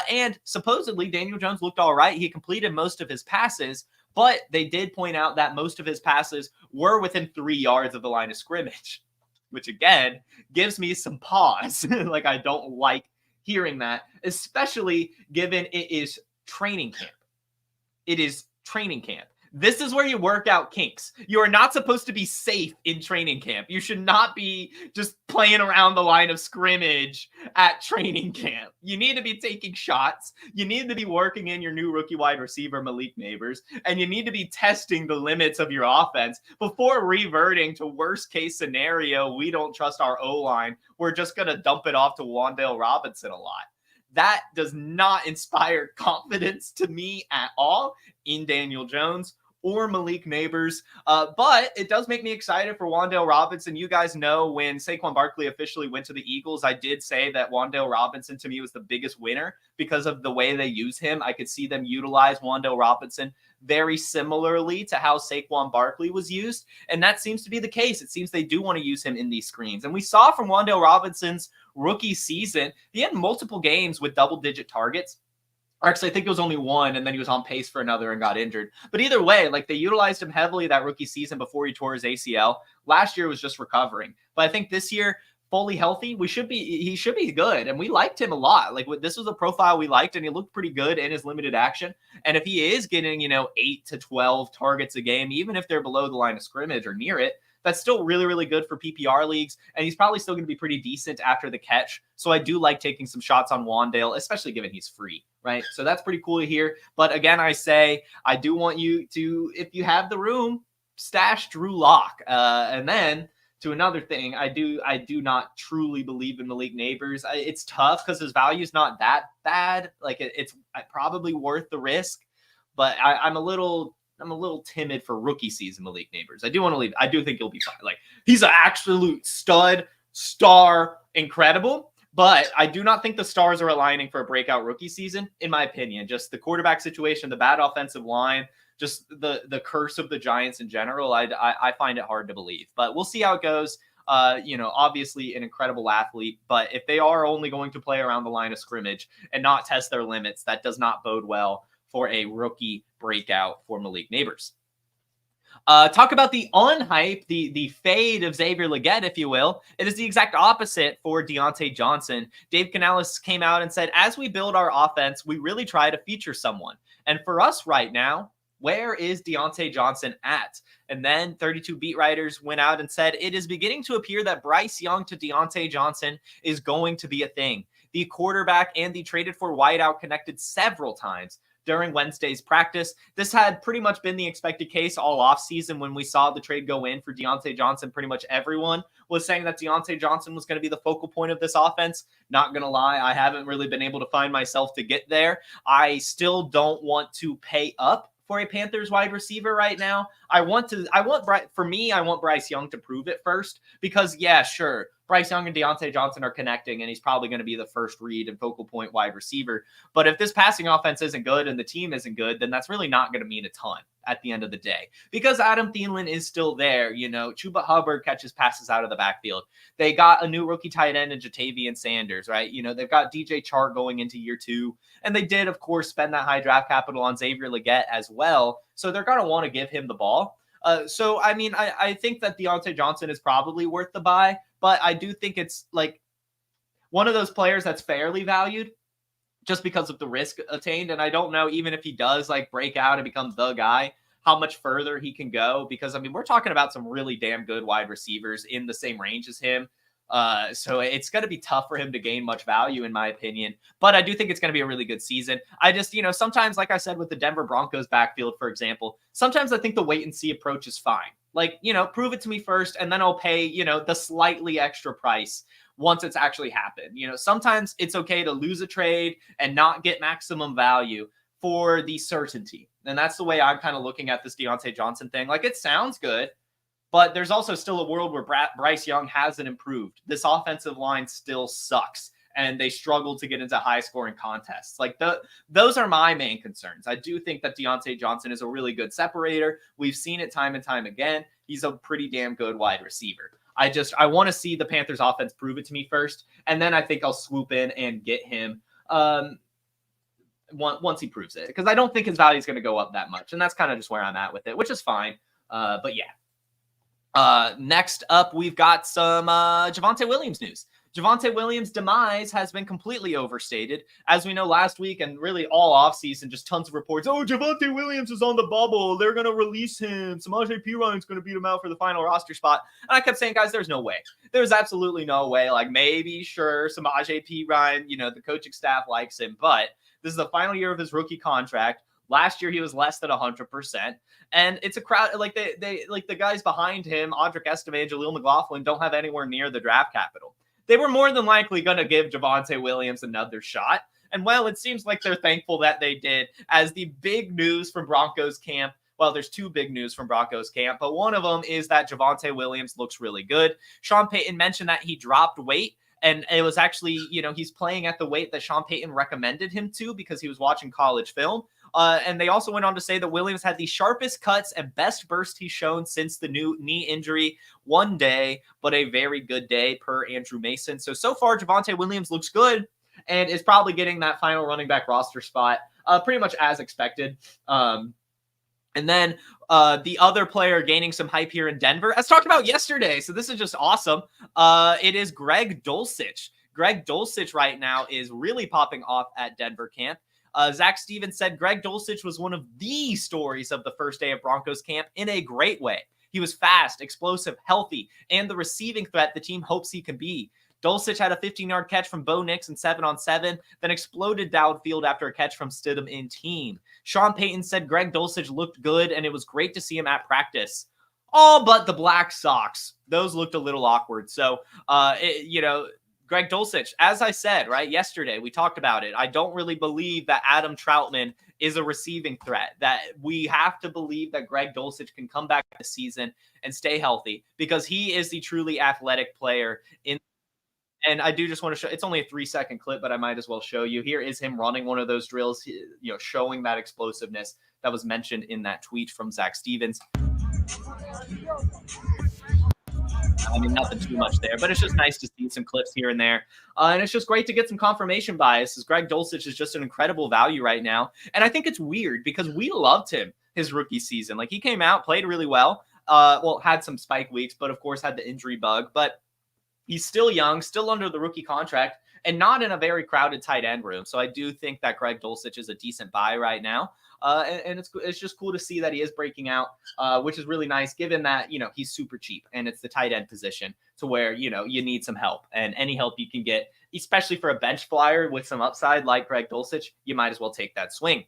And supposedly Daniel Jones looked all right. He completed most of his passes, but they did point out that most of his passes were within 3 yards of the line of scrimmage, which again gives me some pause. Like, I don't like hearing that, especially given it is training camp. It is training camp. This is where you work out kinks. You are not supposed to be safe in training camp. You should not be just playing around the line of scrimmage at training camp. You need to be taking shots. You need to be working in your new rookie wide receiver, Malik Neighbors, and you need to be testing the limits of your offense before reverting to worst case scenario. We don't trust our O-line. We're just going to dump it off to Wan'Dale Robinson a lot. That does not inspire confidence to me at all in Daniel Jones or Malik Neighbors. But it does make me excited for Wan'Dale Robinson. You guys know when Saquon Barkley officially went to the Eagles, I did say that Wan'Dale Robinson to me was the biggest winner because of the way they use him. I could see them utilize Wan'Dale Robinson very similarly to how Saquon Barkley was used. And that seems to be the case. It seems they do want to use him in these screens. And we saw from Wan'Dale Robinson's rookie season, he had multiple games with double-digit targets. Actually, I think it was only one, and then he was on pace for another and got injured. But either way, like, they utilized him heavily that rookie season before he tore his ACL. Last year was just recovering. But I think this year, fully healthy, he should be good. And we liked him a lot. Like, this was a profile we liked, and he looked pretty good in his limited action. And if he is getting, 8 to 12 targets a game, even if they're below the line of scrimmage or near it, that's still really, really good for PPR leagues. And he's probably still going to be pretty decent after the catch. So I do like taking some shots on Wan'Dale, especially given he's free, right? So that's pretty cool to hear. But again, I say, I do want you to, if you have the room, stash Drew Lock. And then to another thing, I do not truly believe in Malik Neighbors. It's tough because his value is not that bad. Like, it's probably worth the risk, but I'm a little timid for rookie season Malik Neighbors. I do think he'll be fine. Like, he's an absolute star, incredible. But I do not think the stars are aligning for a breakout rookie season, in my opinion. Just the quarterback situation, the bad offensive line, just the curse of the Giants in general. I find it hard to believe. But we'll see how it goes. Obviously an incredible athlete. But if they are only going to play around the line of scrimmage and not test their limits, that does not bode well for a rookie breakout for Malik Neighbors. Talk about the unhype, the fade of Xavier Legette, if you will. It is the exact opposite for Deontay Johnson. Dave Canales came out and said, as we build our offense, we really try to feature someone. And for us right now, where is Deontay Johnson at? And then 32 beat writers went out and said, it is beginning to appear that Bryce Young to Deontay Johnson is going to be a thing. The quarterback and the traded for wideout connected several times during Wednesday's practice. This had pretty much been the expected case all offseason when we saw the trade go in for Deontay Johnson. Pretty much everyone was saying that Deontay Johnson was going to be the focal point of this offense. Not going to lie, I haven't really been able to find myself to get there. I still don't want to pay up for a Panthers wide receiver right now. I want Bryce Young to prove it first because, yeah, sure, Bryce Young and Deontay Johnson are connecting, and he's probably going to be the first read and focal point wide receiver. But if this passing offense isn't good and the team isn't good, then that's really not going to mean a ton at the end of the day. Because Adam Thielen is still there, Chuba Hubbard catches passes out of the backfield. They got a new rookie tight end in Jatavian Sanders, right? They've got DJ Chark going into year 2. And they did, of course, spend that high draft capital on Xavier Legette as well. So they're going to want to give him the ball. I think that Deontay Johnson is probably worth the buy, but I do think it's like one of those players that's fairly valued just because of the risk attained. And I don't know, even if he does like break out and become the guy, how much further he can go, because we're talking about some really damn good wide receivers in the same range as him. So it's going to be tough for him to gain much value, in my opinion. But I do think it's going to be a really good season. I just, sometimes, like I said, with the Denver Broncos backfield, for example, sometimes I think the wait and see approach is fine. Like, prove it to me first, and then I'll pay, the slightly extra price once it's actually happened. Sometimes it's okay to lose a trade and not get maximum value for the certainty. And that's the way I'm kind of looking at this Deontay Johnson thing. Like, it sounds good, but there's also still a world where Bryce Young hasn't improved. This offensive line still sucks. and they struggle to get into high-scoring contests. Like, those are my main concerns. I do think that Deontay Johnson is a really good separator. We've seen it time and time again. He's a pretty damn good wide receiver. I want to see the Panthers offense prove it to me first, and then I think I'll swoop in and get him once he proves it, because I don't think his value is going to go up that much, and that's kind of just where I'm at with it, which is fine. But yeah. Next up, we've got some Javonte Williams news. Javonte Williams' demise has been completely overstated. As we know, last week and really all offseason, just tons of reports. Oh, Javonte Williams is on the bubble. They're going to release him. Samaje Perine's going to beat him out for the final roster spot. And I kept saying, guys, there's no way. There's absolutely no way. Like, maybe, sure, Samaje Perine, the coaching staff likes him, but this is the final year of his rookie contract. Last year, he was less than 100%. And it's a crowd, like they like the guys behind him, Audric Estime, Jaleel McLaughlin, don't have anywhere near the draft capital. They were more than likely going to give Javonte Williams another shot. And, well, it seems like they're thankful that they did, as the big news from Broncos camp. Well, there's two big news from Broncos camp, but one of them is that Javonte Williams looks really good. Sean Payton mentioned that he dropped weight, and it was actually, he's playing at the weight that Sean Payton recommended him to because he was watching college film. And they also went on to say that Williams had the sharpest cuts and best burst he's shown since the new knee injury. One day, but a very good day per Andrew Mason. So far, Javonte Williams looks good and is probably getting that final running back roster spot pretty much as expected. And then the other player gaining some hype here in Denver, as talked about yesterday, so this is just awesome. It is Greg Dulcich. Greg Dulcich right now is really popping off at Denver camp. Zach Stevens said Greg Dulcich was one of the stories of the first day of Broncos camp in a great way. He was fast, explosive, healthy, and the receiving threat the team hopes he can be. Dulcich had a 15-yard catch from Bo Nix in 7-on-7, then exploded downfield after a catch from Stidham in team. Sean Payton said Greg Dulcich looked good, and it was great to see him at practice. All but the black socks. Those looked a little awkward. So, Greg Dulcich, as I said, right, yesterday, we talked about it. I don't really believe that Adam Troutman is a receiving threat, that we have to believe that Greg Dulcich can come back this season and stay healthy because he is the truly athletic player in. And I do just want to show, it's only a 3-second clip, but I might as well show you. Here is him running one of those drills, showing that explosiveness that was mentioned in that tweet from Zach Stevens. I mean, nothing too much there, but it's just nice to see some clips here and there. And it's just great to get some confirmation bias, as Greg Dulcich is just an incredible value right now. And I think it's weird because we loved him his rookie season. Like, he came out, played really well, had some spike weeks, but of course had the injury bug. But he's still young, still under the rookie contract, and not in a very crowded tight end room. So I do think that Greg Dulcich is a decent buy right now. And it's just cool to see that he is breaking out, which is really nice given that, he's super cheap and it's the tight end position to where, you need some help, and any help you can get, especially for a bench flyer with some upside like Greg Dulcich, you might as well take that swing.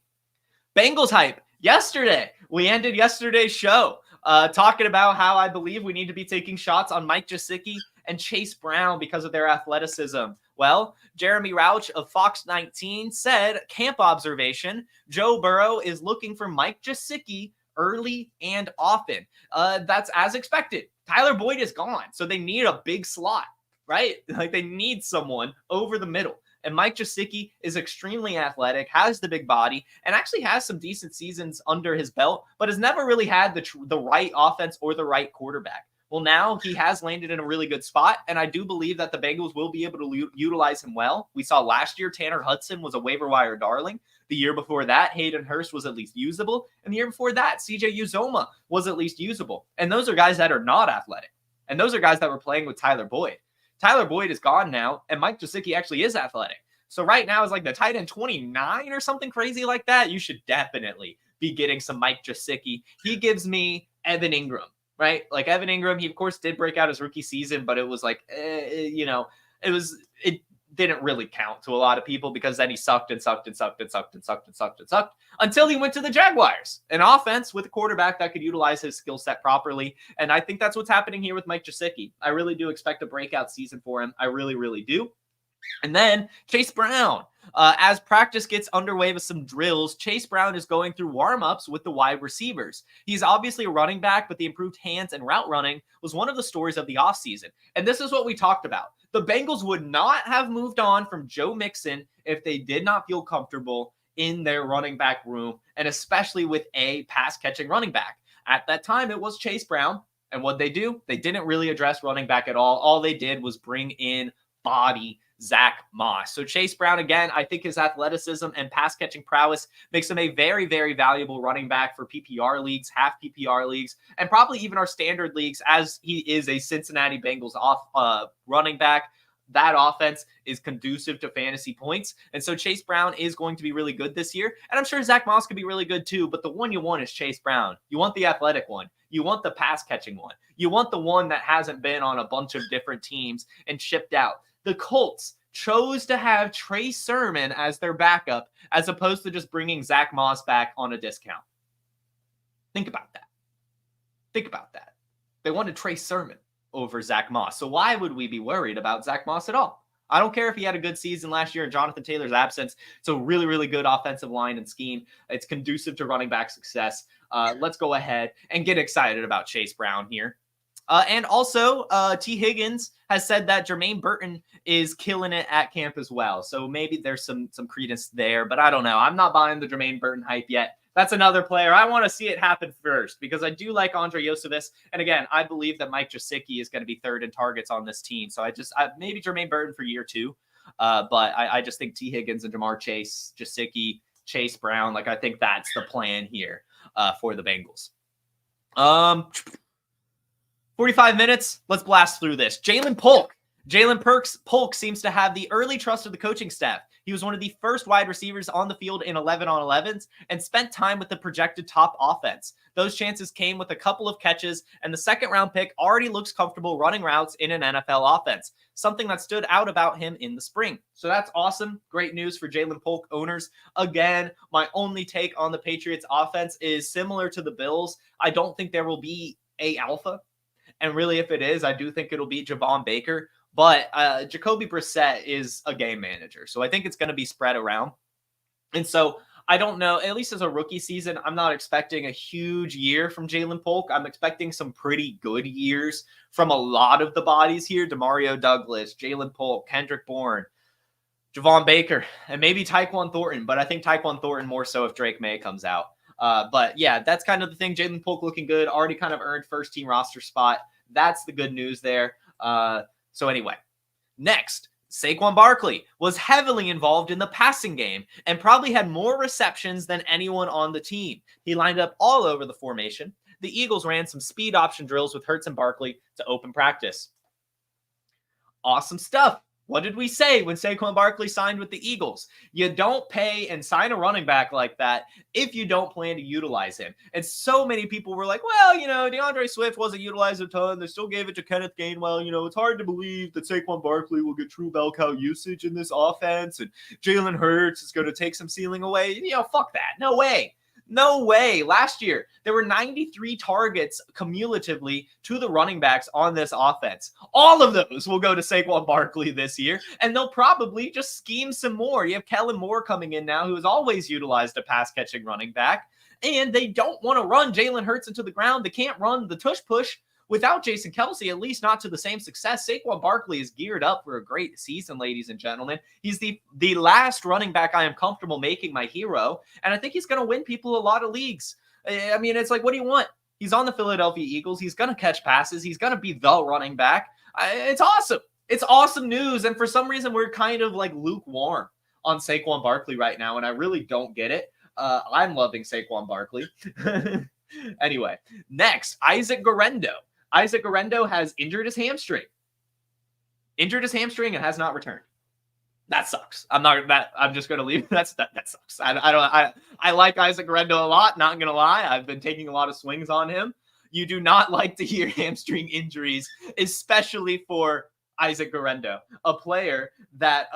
Bengals hype. Yesterday, we ended yesterday's show talking about how I believe we need to be taking shots on Mike Gesicki and Chase Brown because of their athleticism. Well, Jeremy Rauch of Fox 19 said, camp observation, Joe Burrow is looking for Mike Gesicki early and often. That's as expected. Tyler Boyd is gone, so they need a big slot, right? Like, they need someone over the middle. And Mike Gesicki is extremely athletic, has the big body, and actually has some decent seasons under his belt, but has never really had the right offense or the right quarterback. Well, now he has landed in a really good spot, and I do believe that the Bengals will be able to utilize him well. We saw last year Tanner Hudson was a waiver wire darling. The year before that, Hayden Hurst was at least usable. And the year before that, CJ Uzomah was at least usable. And those are guys that are not athletic. And those are guys that were playing with Tyler Boyd. Tyler Boyd is gone now, and Mike Gesicki actually is athletic. So right now is like the tight end 29 or something crazy like that. You should definitely be getting some Mike Gesicki. He gives me Evan Ingram. Right? Like, Evan Ingram, he of course did break out his rookie season, but it was like, it didn't really count to a lot of people because then he sucked until he went to the Jaguars, an offense with a quarterback that could utilize his skill set properly. And I think that's what's happening here with Mike Gesicki. I really do expect a breakout season for him. I really, really do. And then Chase Brown. As practice gets underway with some drills, Chase Brown is going through warm-ups with the wide receivers. He's obviously a running back, but the improved hands and route running was one of the stories of the offseason. And this is what we talked about. The Bengals would not have moved on from Joe Mixon if they did not feel comfortable in their running back room, and especially with a pass-catching running back. At that time, it was Chase Brown. And what they do, they didn't really address running back at all. All they did was bring in body Zach Moss. So Chase Brown, again, I think his athleticism and pass catching prowess makes him a very, very valuable running back for PPR leagues, half PPR leagues, and probably even our standard leagues, as he is a Cincinnati Bengals running back. That offense is conducive to fantasy points. And so Chase Brown is going to be really good this year. And I'm sure Zach Moss could be really good too. But the one you want is Chase Brown. You want the athletic one. You want the pass catching one. You want the one that hasn't been on a bunch of different teams and shipped out. The Colts chose to have Trey Sermon as their backup as opposed to just bringing Zach Moss back on a discount. Think about that. Think about that. They wanted Trey Sermon over Zach Moss. So why would we be worried about Zach Moss at all? I don't care if he had a good season last year in Jonathan Taylor's absence. It's a really, really good offensive line and scheme. It's conducive to running back success. Let's go ahead and get excited about Chase Brown here. And also, T. Higgins has said that Jermaine Burton is killing it at camp as well. So maybe there's some credence there, but I don't know. I'm not buying the Jermaine Burton hype yet. That's another player. I want to see it happen first because I do like Andre Yosevich. And again, I believe that Mike Gesicki is going to be third in targets on this team. So maybe Jermaine Burton for year two. But I just think T. Higgins and Jamar Chase, Gesicki, Chase Brown, like I think that's the plan here for the Bengals. 45 minutes. Let's blast through this. Jalen Polk seems to have the early trust of the coaching staff. He was one of the first wide receivers on the field in 11-on-11s and spent time with the projected top offense. Those chances came with a couple of catches, and the second-round pick already looks comfortable running routes in an NFL offense, something that stood out about him in the spring. So that's awesome. Great news for Jalen Polk owners. Again, my only take on the Patriots offense is similar to the Bills. I don't think there will be a alpha. And really, if it is, I do think it'll be Javon Baker. But Jacoby Brissett is a game manager. So I think it's going to be spread around. And so I don't know, at least as a rookie season, I'm not expecting a huge year from Jalen Polk. I'm expecting some pretty good years from a lot of the bodies here. Demario Douglas, Jalen Polk, Kendrick Bourne, Javon Baker, and maybe Tyquan Thornton. But I think Tyquan Thornton more so if Drake May comes out. But yeah, that's kind of the thing. Jalen Polk looking good, already kind of earned first team roster spot. That's the good news there. So anyway, next, Saquon Barkley was heavily involved in the passing game and probably had more receptions than anyone on the team. He lined up all over the formation. The Eagles ran some speed option drills with Hurts and Barkley to open practice. Awesome stuff. What did we say when Saquon Barkley signed with the Eagles? You don't pay and sign a running back like that if you don't plan to utilize him. And so many people were like, well, DeAndre Swift wasn't utilized a ton. They still gave it to Kenneth Gainwell. It's hard to believe that Saquon Barkley will get true bell cow usage in this offense. And Jalen Hurts is going to take some ceiling away. Fuck that. No way. No way. Last year, there were 93 targets cumulatively to the running backs on this offense. All of those will go to Saquon Barkley this year, and they'll probably just scheme some more. You have Kellen Moore coming in now, who has always utilized a pass-catching running back, and they don't want to run Jalen Hurts into the ground. They can't run the tush-push without Jason Kelce, at least not to the same success. Saquon Barkley is geared up for a great season, ladies and gentlemen. He's the last running back I am comfortable making my hero, and I think he's going to win people a lot of leagues. I mean, it's like, what do you want? He's on the Philadelphia Eagles. He's going to catch passes. He's going to be the running back. It's awesome. It's awesome news, and for some reason, we're kind of like lukewarm on Saquon Barkley right now, and I really don't get it. I'm loving Saquon Barkley. Anyway, next, Isaac Guerendo. Isaac Guerendo has injured his hamstring and has not returned. That sucks. I'm just going to leave. That sucks. I like Isaac Guerendo a lot. Not going to lie. I've been taking a lot of swings on him. You do not like to hear hamstring injuries, especially for Isaac Guerendo, a player that,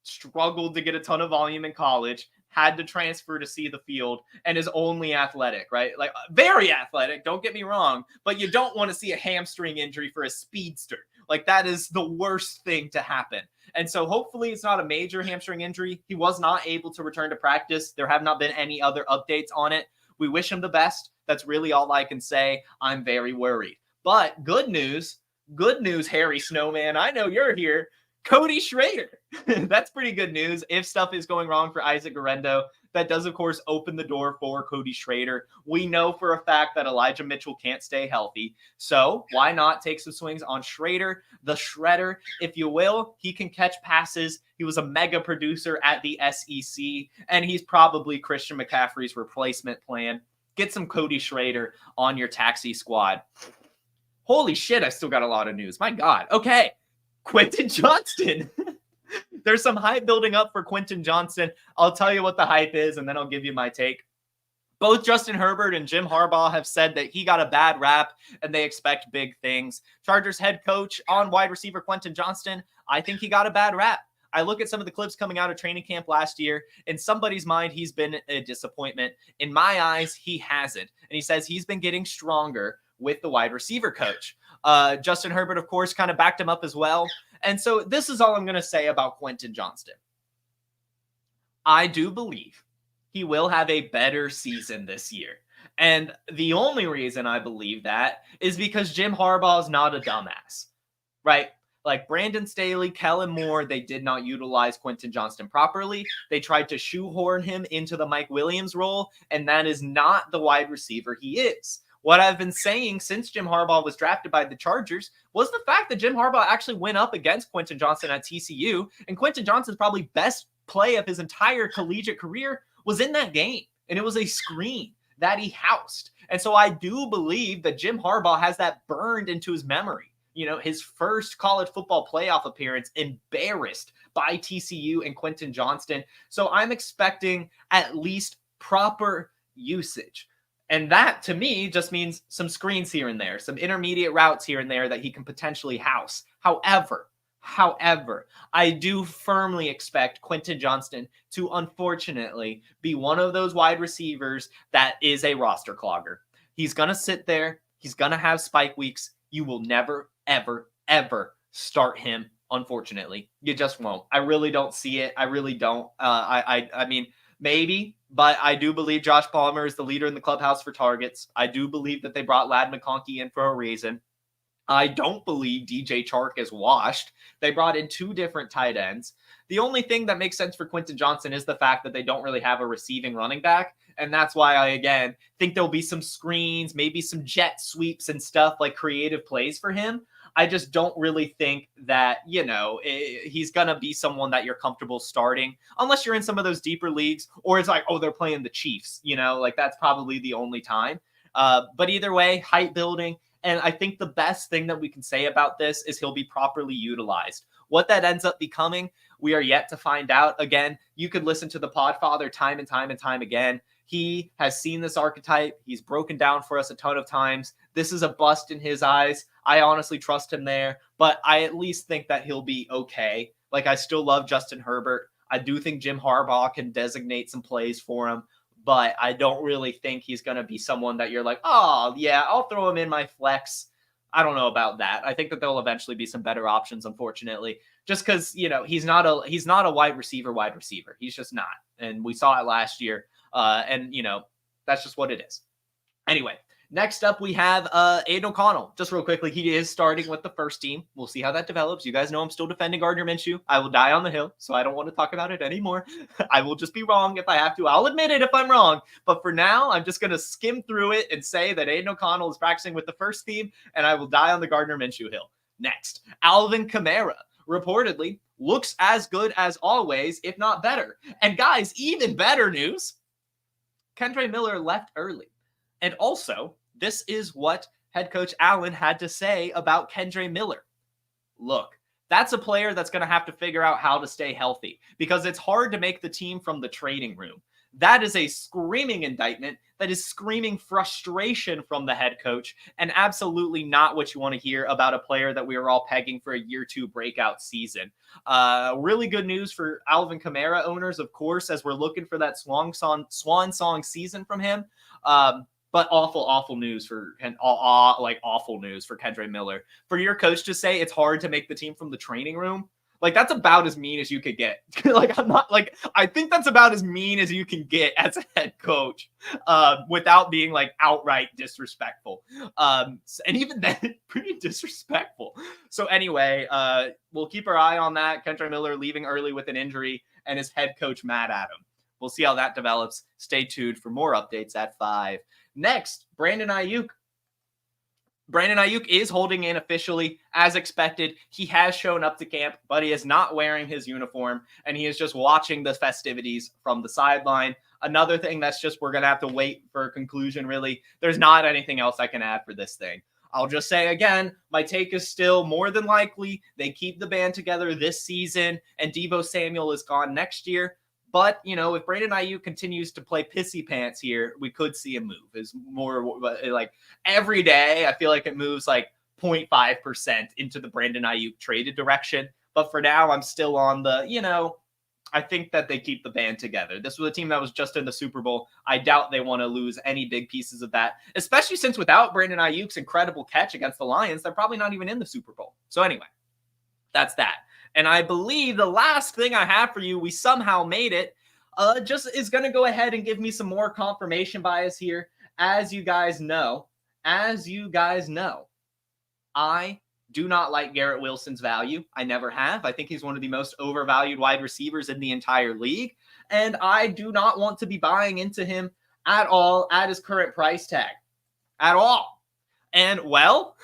struggled to get a ton of volume in college, had to transfer to see the field, and is only athletic, right? Like, very athletic, don't get me wrong, but you don't want to see a hamstring injury for a speedster. Like, that is the worst thing to happen. And so hopefully it's not a major hamstring injury. He was not able to return to practice. There have not been any other updates on it. We wish him the best. That's really all I can say. I'm very worried. But good news, Harry Snowman. I know you're here. Cody Schrader. That's pretty good news. If stuff is going wrong for Isaac Guerrero, that does, of course, open the door for Cody Schrader. We know for a fact that Elijah Mitchell can't stay healthy. So why not take some swings on Schrader, the shredder, if you will? He can catch passes. He was a mega producer at the SEC, and he's probably Christian McCaffrey's replacement plan. Get some Cody Schrader on your taxi squad. Holy shit, I still got a lot of news. My God. Okay. Quentin Johnston. There's some hype building up for Quentin Johnston. I'll tell you what the hype is, and then I'll give you my take. Both Justin Herbert and Jim Harbaugh have said that he got a bad rap, and they expect big things. Chargers head coach on wide receiver Quentin Johnston, I think he got a bad rap. I look at some of the clips coming out of training camp last year. In somebody's mind, he's been a disappointment. In my eyes, he hasn't. And he says he's been getting stronger with the wide receiver coach. Justin Herbert, of course, kind of backed him up as well. And so this is all I'm going to say about Quentin Johnston. I do believe he will have a better season this year. And the only reason I believe that is because Jim Harbaugh is not a dumbass, right? Like Brandon Staley, Kellen Moore, they did not utilize Quentin Johnston properly. They tried to shoehorn him into the Mike Williams role, and that is not the wide receiver he is. What I've been saying since Jim Harbaugh was drafted by the Chargers was the fact that Jim Harbaugh actually went up against Quentin Johnston at TCU, and Quentin Johnston's probably best play of his entire collegiate career was in that game, and it was a screen that he housed. And so I do believe that Jim Harbaugh has that burned into his memory. You know, his first college football playoff appearance embarrassed by TCU and Quentin Johnston. So I'm expecting at least proper usage. And that, to me, just means some screens here and there, some intermediate routes here and there that he can potentially house. However, I do firmly expect Quentin Johnston to, unfortunately, be one of those wide receivers that is a roster clogger. He's going to sit there. He's going to have spike weeks. You will never, ever, ever start him, unfortunately. You just won't. I really don't see it. I really don't. I mean, maybe. But I do believe Josh Palmer is the leader in the clubhouse for targets. I do believe that they brought Ladd McConkey in for a reason. I don't believe DJ Chark is washed. They brought in two different tight ends. The only thing that makes sense for Quentin Johnston is the fact that they don't really have a receiving running back. And that's why I, again, think there'll be some screens, maybe some jet sweeps and stuff, like creative plays for him. I just don't really think that, you know, he's going to be someone that you're comfortable starting unless you're in some of those deeper leagues, or it's like, oh, they're playing the Chiefs, you know, like that's probably the only time. But either way, hype building. And I think the best thing that we can say about this is he'll be properly utilized. What that ends up becoming, we are yet to find out. Again, you could listen to the Podfather time and time again. He has seen this archetype. He's broken down for us a ton of times. This is a bust in his eyes. I honestly trust him there, but I at least think that he'll be okay. Like, I still love Justin Herbert. I do think Jim Harbaugh can designate some plays for him, but I don't really think he's going to be someone that you're like, oh, yeah, I'll throw him in my flex. I don't know about that. I think that there'll eventually be some better options, unfortunately, just because, you know, he's not a wide receiver. He's just not. And we saw it last year. And, you know, that's just what it is. Anyway, next up, we have Aiden O'Connell. Just real quickly, he is starting with the first team. We'll see how that develops. You guys know I'm still defending Gardner Minshew. I will die on the hill, so I don't want to talk about it anymore. I will just be wrong if I have to. I'll admit it if I'm wrong. But for now, I'm just going to skim through it and say that Aiden O'Connell is practicing with the first team, and I will die on the Gardner Minshew hill. Next, Alvin Kamara reportedly looks as good as always, if not better. And guys, even better news, Kendre Miller left early. And also, this is what head coach Allen had to say about Kendre Miller. Look, that's a player that's going to have to figure out how to stay healthy because it's hard to make the team from the trading room. That is a screaming indictment. That is screaming frustration from the head coach, and absolutely not what you want to hear about a player that we were all pegging for a year 2 breakout season. Really good news for Alvin Kamara owners, of course, as we're looking for that swan song season from him. But awful news for awful news for Kendra Miller. For your coach to say it's hard to make the team from the training room, like that's about as mean as you could get. I think that's about as mean as you can get as a head coach, without being like outright disrespectful. And even then, pretty disrespectful. So anyway, we'll keep our eye on that. Kendra Miller leaving early with an injury, and his head coach mad at him. We'll see how that develops. Stay tuned for more updates at 5. Next, Brandon Ayuk. Brandon Ayuk is holding in officially as expected. He has shown up to camp, but he is not wearing his uniform, and he is just watching the festivities from the sideline. Another thing that's just, we're going to have to wait for a conclusion, really. There's not anything else I can add for this thing. I'll just say again, my take is still more than likely they keep the band together this season, and Deebo Samuel is gone next year. But, if Brandon Ayuk continues to play pissy pants here, we could see a move. Is more like every day, I feel like it moves like 0.5% into the Brandon Ayuk traded direction. But for now, I'm still on the, I think that they keep the band together. This was a team that was just in the Super Bowl. I doubt they want to lose any big pieces of that, especially since without Brandon Ayuk's incredible catch against the Lions, they're probably not even in the Super Bowl. So anyway, that's that. And I believe the last thing I have for you, we somehow made it, just is going to go ahead and give me some more confirmation bias here. As you guys know, I do not like Garrett Wilson's value. I never have. I think he's one of the most overvalued wide receivers in the entire league. And I do not want to be buying into him at all at his current price tag. At all. And, well,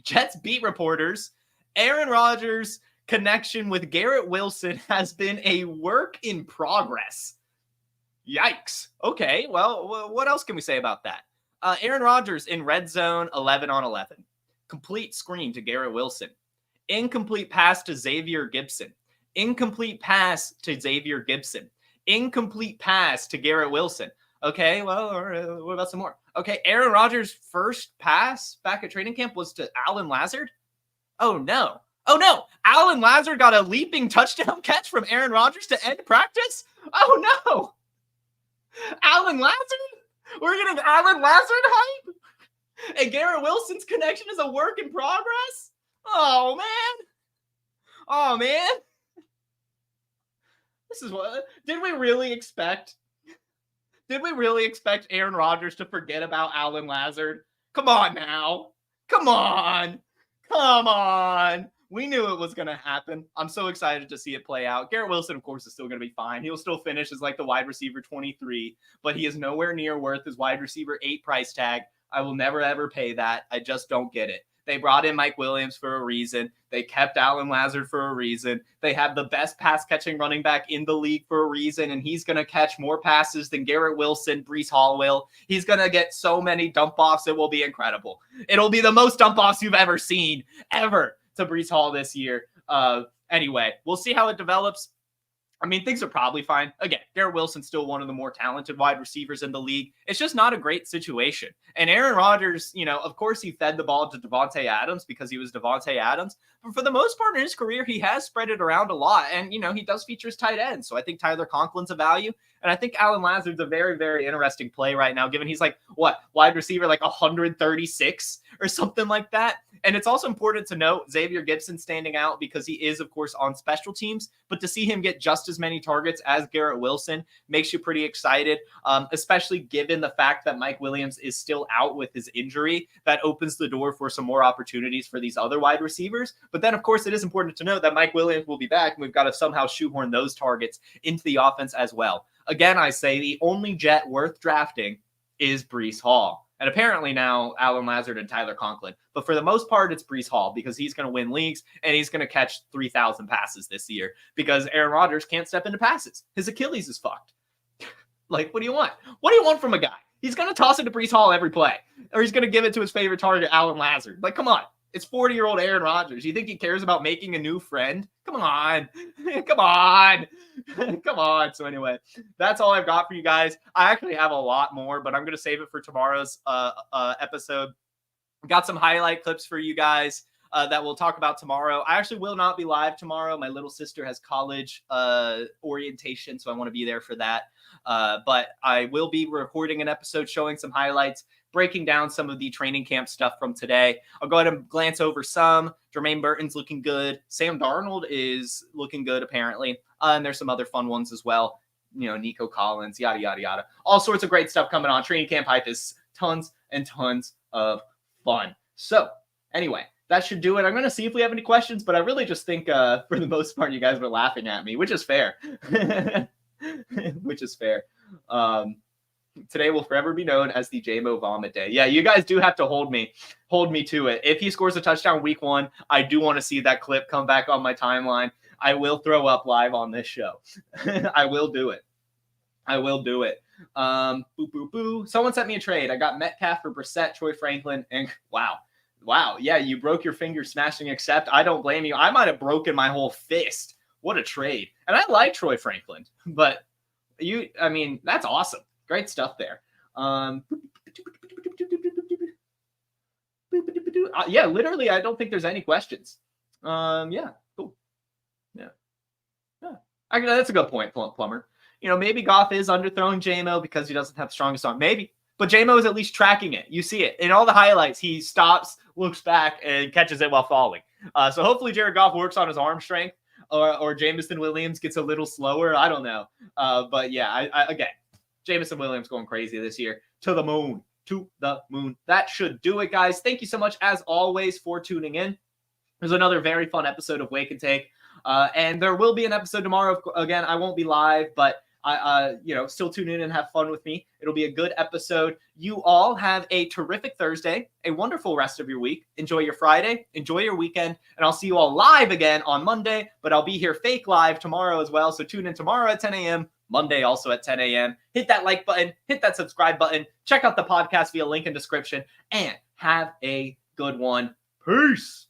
Jets beat reporters, Aaron Rodgers' connection with Garrett Wilson has been a work in progress. Yikes. Okay, well, what else can we say about that? Aaron Rodgers in red zone, 11 on 11. Complete screen to Garrett Wilson. Incomplete pass to Xavier Gibson. Incomplete pass to Xavier Gibson. Incomplete pass to Garrett Wilson. Okay, well, what about some more? Okay, Aaron Rodgers' first pass back at training camp was to Alan Lazard. Oh, no. Alan Lazard got a leaping touchdown catch from Aaron Rodgers to end practice? Oh, no. Alan Lazard? We're getting Alan Lazard hype? And Garrett Wilson's connection is a work in progress? Oh, man. This is what... Did we really expect Aaron Rodgers to forget about Alan Lazard? Come on now. Come on. We knew it was going to happen. I'm so excited to see it play out. Garrett Wilson, of course, is still going to be fine. He'll still finish as like the wide receiver 23, but he is nowhere near worth his wide receiver 8 price tag. I will never, ever pay that. I just don't get it. They brought in Mike Williams for a reason. They kept Alan Lazard for a reason. They have the best pass-catching running back in the league for a reason, and he's going to catch more passes than Garrett Wilson, Breece Hall will. He's going to get so many dump-offs, it will be incredible. It'll be the most dump-offs you've ever seen, ever, to Breece Hall this year. Anyway, we'll see how it develops. I mean, things are probably fine. Again, Garrett Wilson's still one of the more talented wide receivers in the league. It's just not a great situation. And Aaron Rodgers, of course he fed the ball to Devontae Adams because he was Devontae Adams. But for the most part in his career, he has spread it around a lot. And, he does feature his tight end. So I think Tyler Conklin's a value. And I think Alan Lazard's a very, very interesting play right now, given he's like, wide receiver, like 136 or something like that. And it's also important to note Xavier Gibson standing out because he is, of course, on special teams. But to see him get just as many targets as Garrett Wilson makes you pretty excited, especially given the fact that Mike Williams is still out with his injury. That opens the door for some more opportunities for these other wide receivers. But then, of course, it is important to note that Mike Williams will be back, and we've got to somehow shoehorn those targets into the offense as well. Again, I say the only Jet worth drafting is Breece Hall. And apparently now Alan Lazard and Tyler Conklin. But for the most part, it's Breece Hall because he's going to win leagues and he's going to catch 3,000 passes this year because Aaron Rodgers can't step into passes. His Achilles is fucked. Like, what do you want? What do you want from a guy? He's going to toss it to Breece Hall every play. Or he's going to give it to his favorite target, Alan Lazard. Like, come on. It's 40-year-old Aaron Rodgers. You think he cares about making a new friend? Come on. Come on. So anyway, that's all I've got for you guys. I actually have a lot more, but I'm going to save it for tomorrow's episode. Got some highlight clips for you guys. that we'll talk about tomorrow. I actually will not be live tomorrow. My little sister has college orientation, so I want to be there for that. But I will be recording an episode showing some highlights, breaking down some of the training camp stuff from today. I'll go ahead and glance over some. Jermaine Burton's looking good. Sam Darnold is looking good, apparently. And there's some other fun ones as well. Nico Collins, yada, yada, yada. All sorts of great stuff coming on. Training camp hype is tons and tons of fun. So anyway, that should do it. I'm going to see if we have any questions, but I really just think for the most part, you guys were laughing at me, which is fair. Which is fair. Today will forever be known as the JMO Vomit Day. Yeah, you guys do have to hold me to it. If he scores a touchdown week 1, I do want to see that clip come back on my timeline. I will throw up live on this show. I will do it. Boo, boo, boo. Someone sent me a trade. I got Metcalf for Brissett, Troy Franklin, and wow. Yeah, you broke your finger smashing accept. I don't blame you. I might have broken my whole fist. What a trade. And I like Troy Franklin, but that's awesome. Great stuff there. Yeah, literally, I don't think there's any questions. Yeah, cool. Yeah. That's a good point, Plumber. Maybe Goff is underthrowing JMO because he doesn't have the strongest arm. Maybe. But JMO is at least tracking it. You see it. In all the highlights, he stops, looks back, and catches it while falling. So hopefully Jared Goff works on his arm strength, or Jameson Williams gets a little slower. I don't know. But yeah, again, Jameson Williams going crazy this year. To the moon. That should do it, guys. Thank you so much, as always, for tuning in. There's another very fun episode of Wake and Take. And there will be an episode tomorrow. Again, I won't be live, but still tune in and have fun with me. It'll be a good episode. You all have a terrific Thursday, a wonderful rest of your week. Enjoy your Friday, enjoy your weekend, and I'll see you all live again on Monday, but I'll be here fake live tomorrow as well. So tune in tomorrow at 10 a.m., Monday also at 10 a.m. Hit that like button, hit that subscribe button, check out the podcast via link in description, and have a good one. Peace.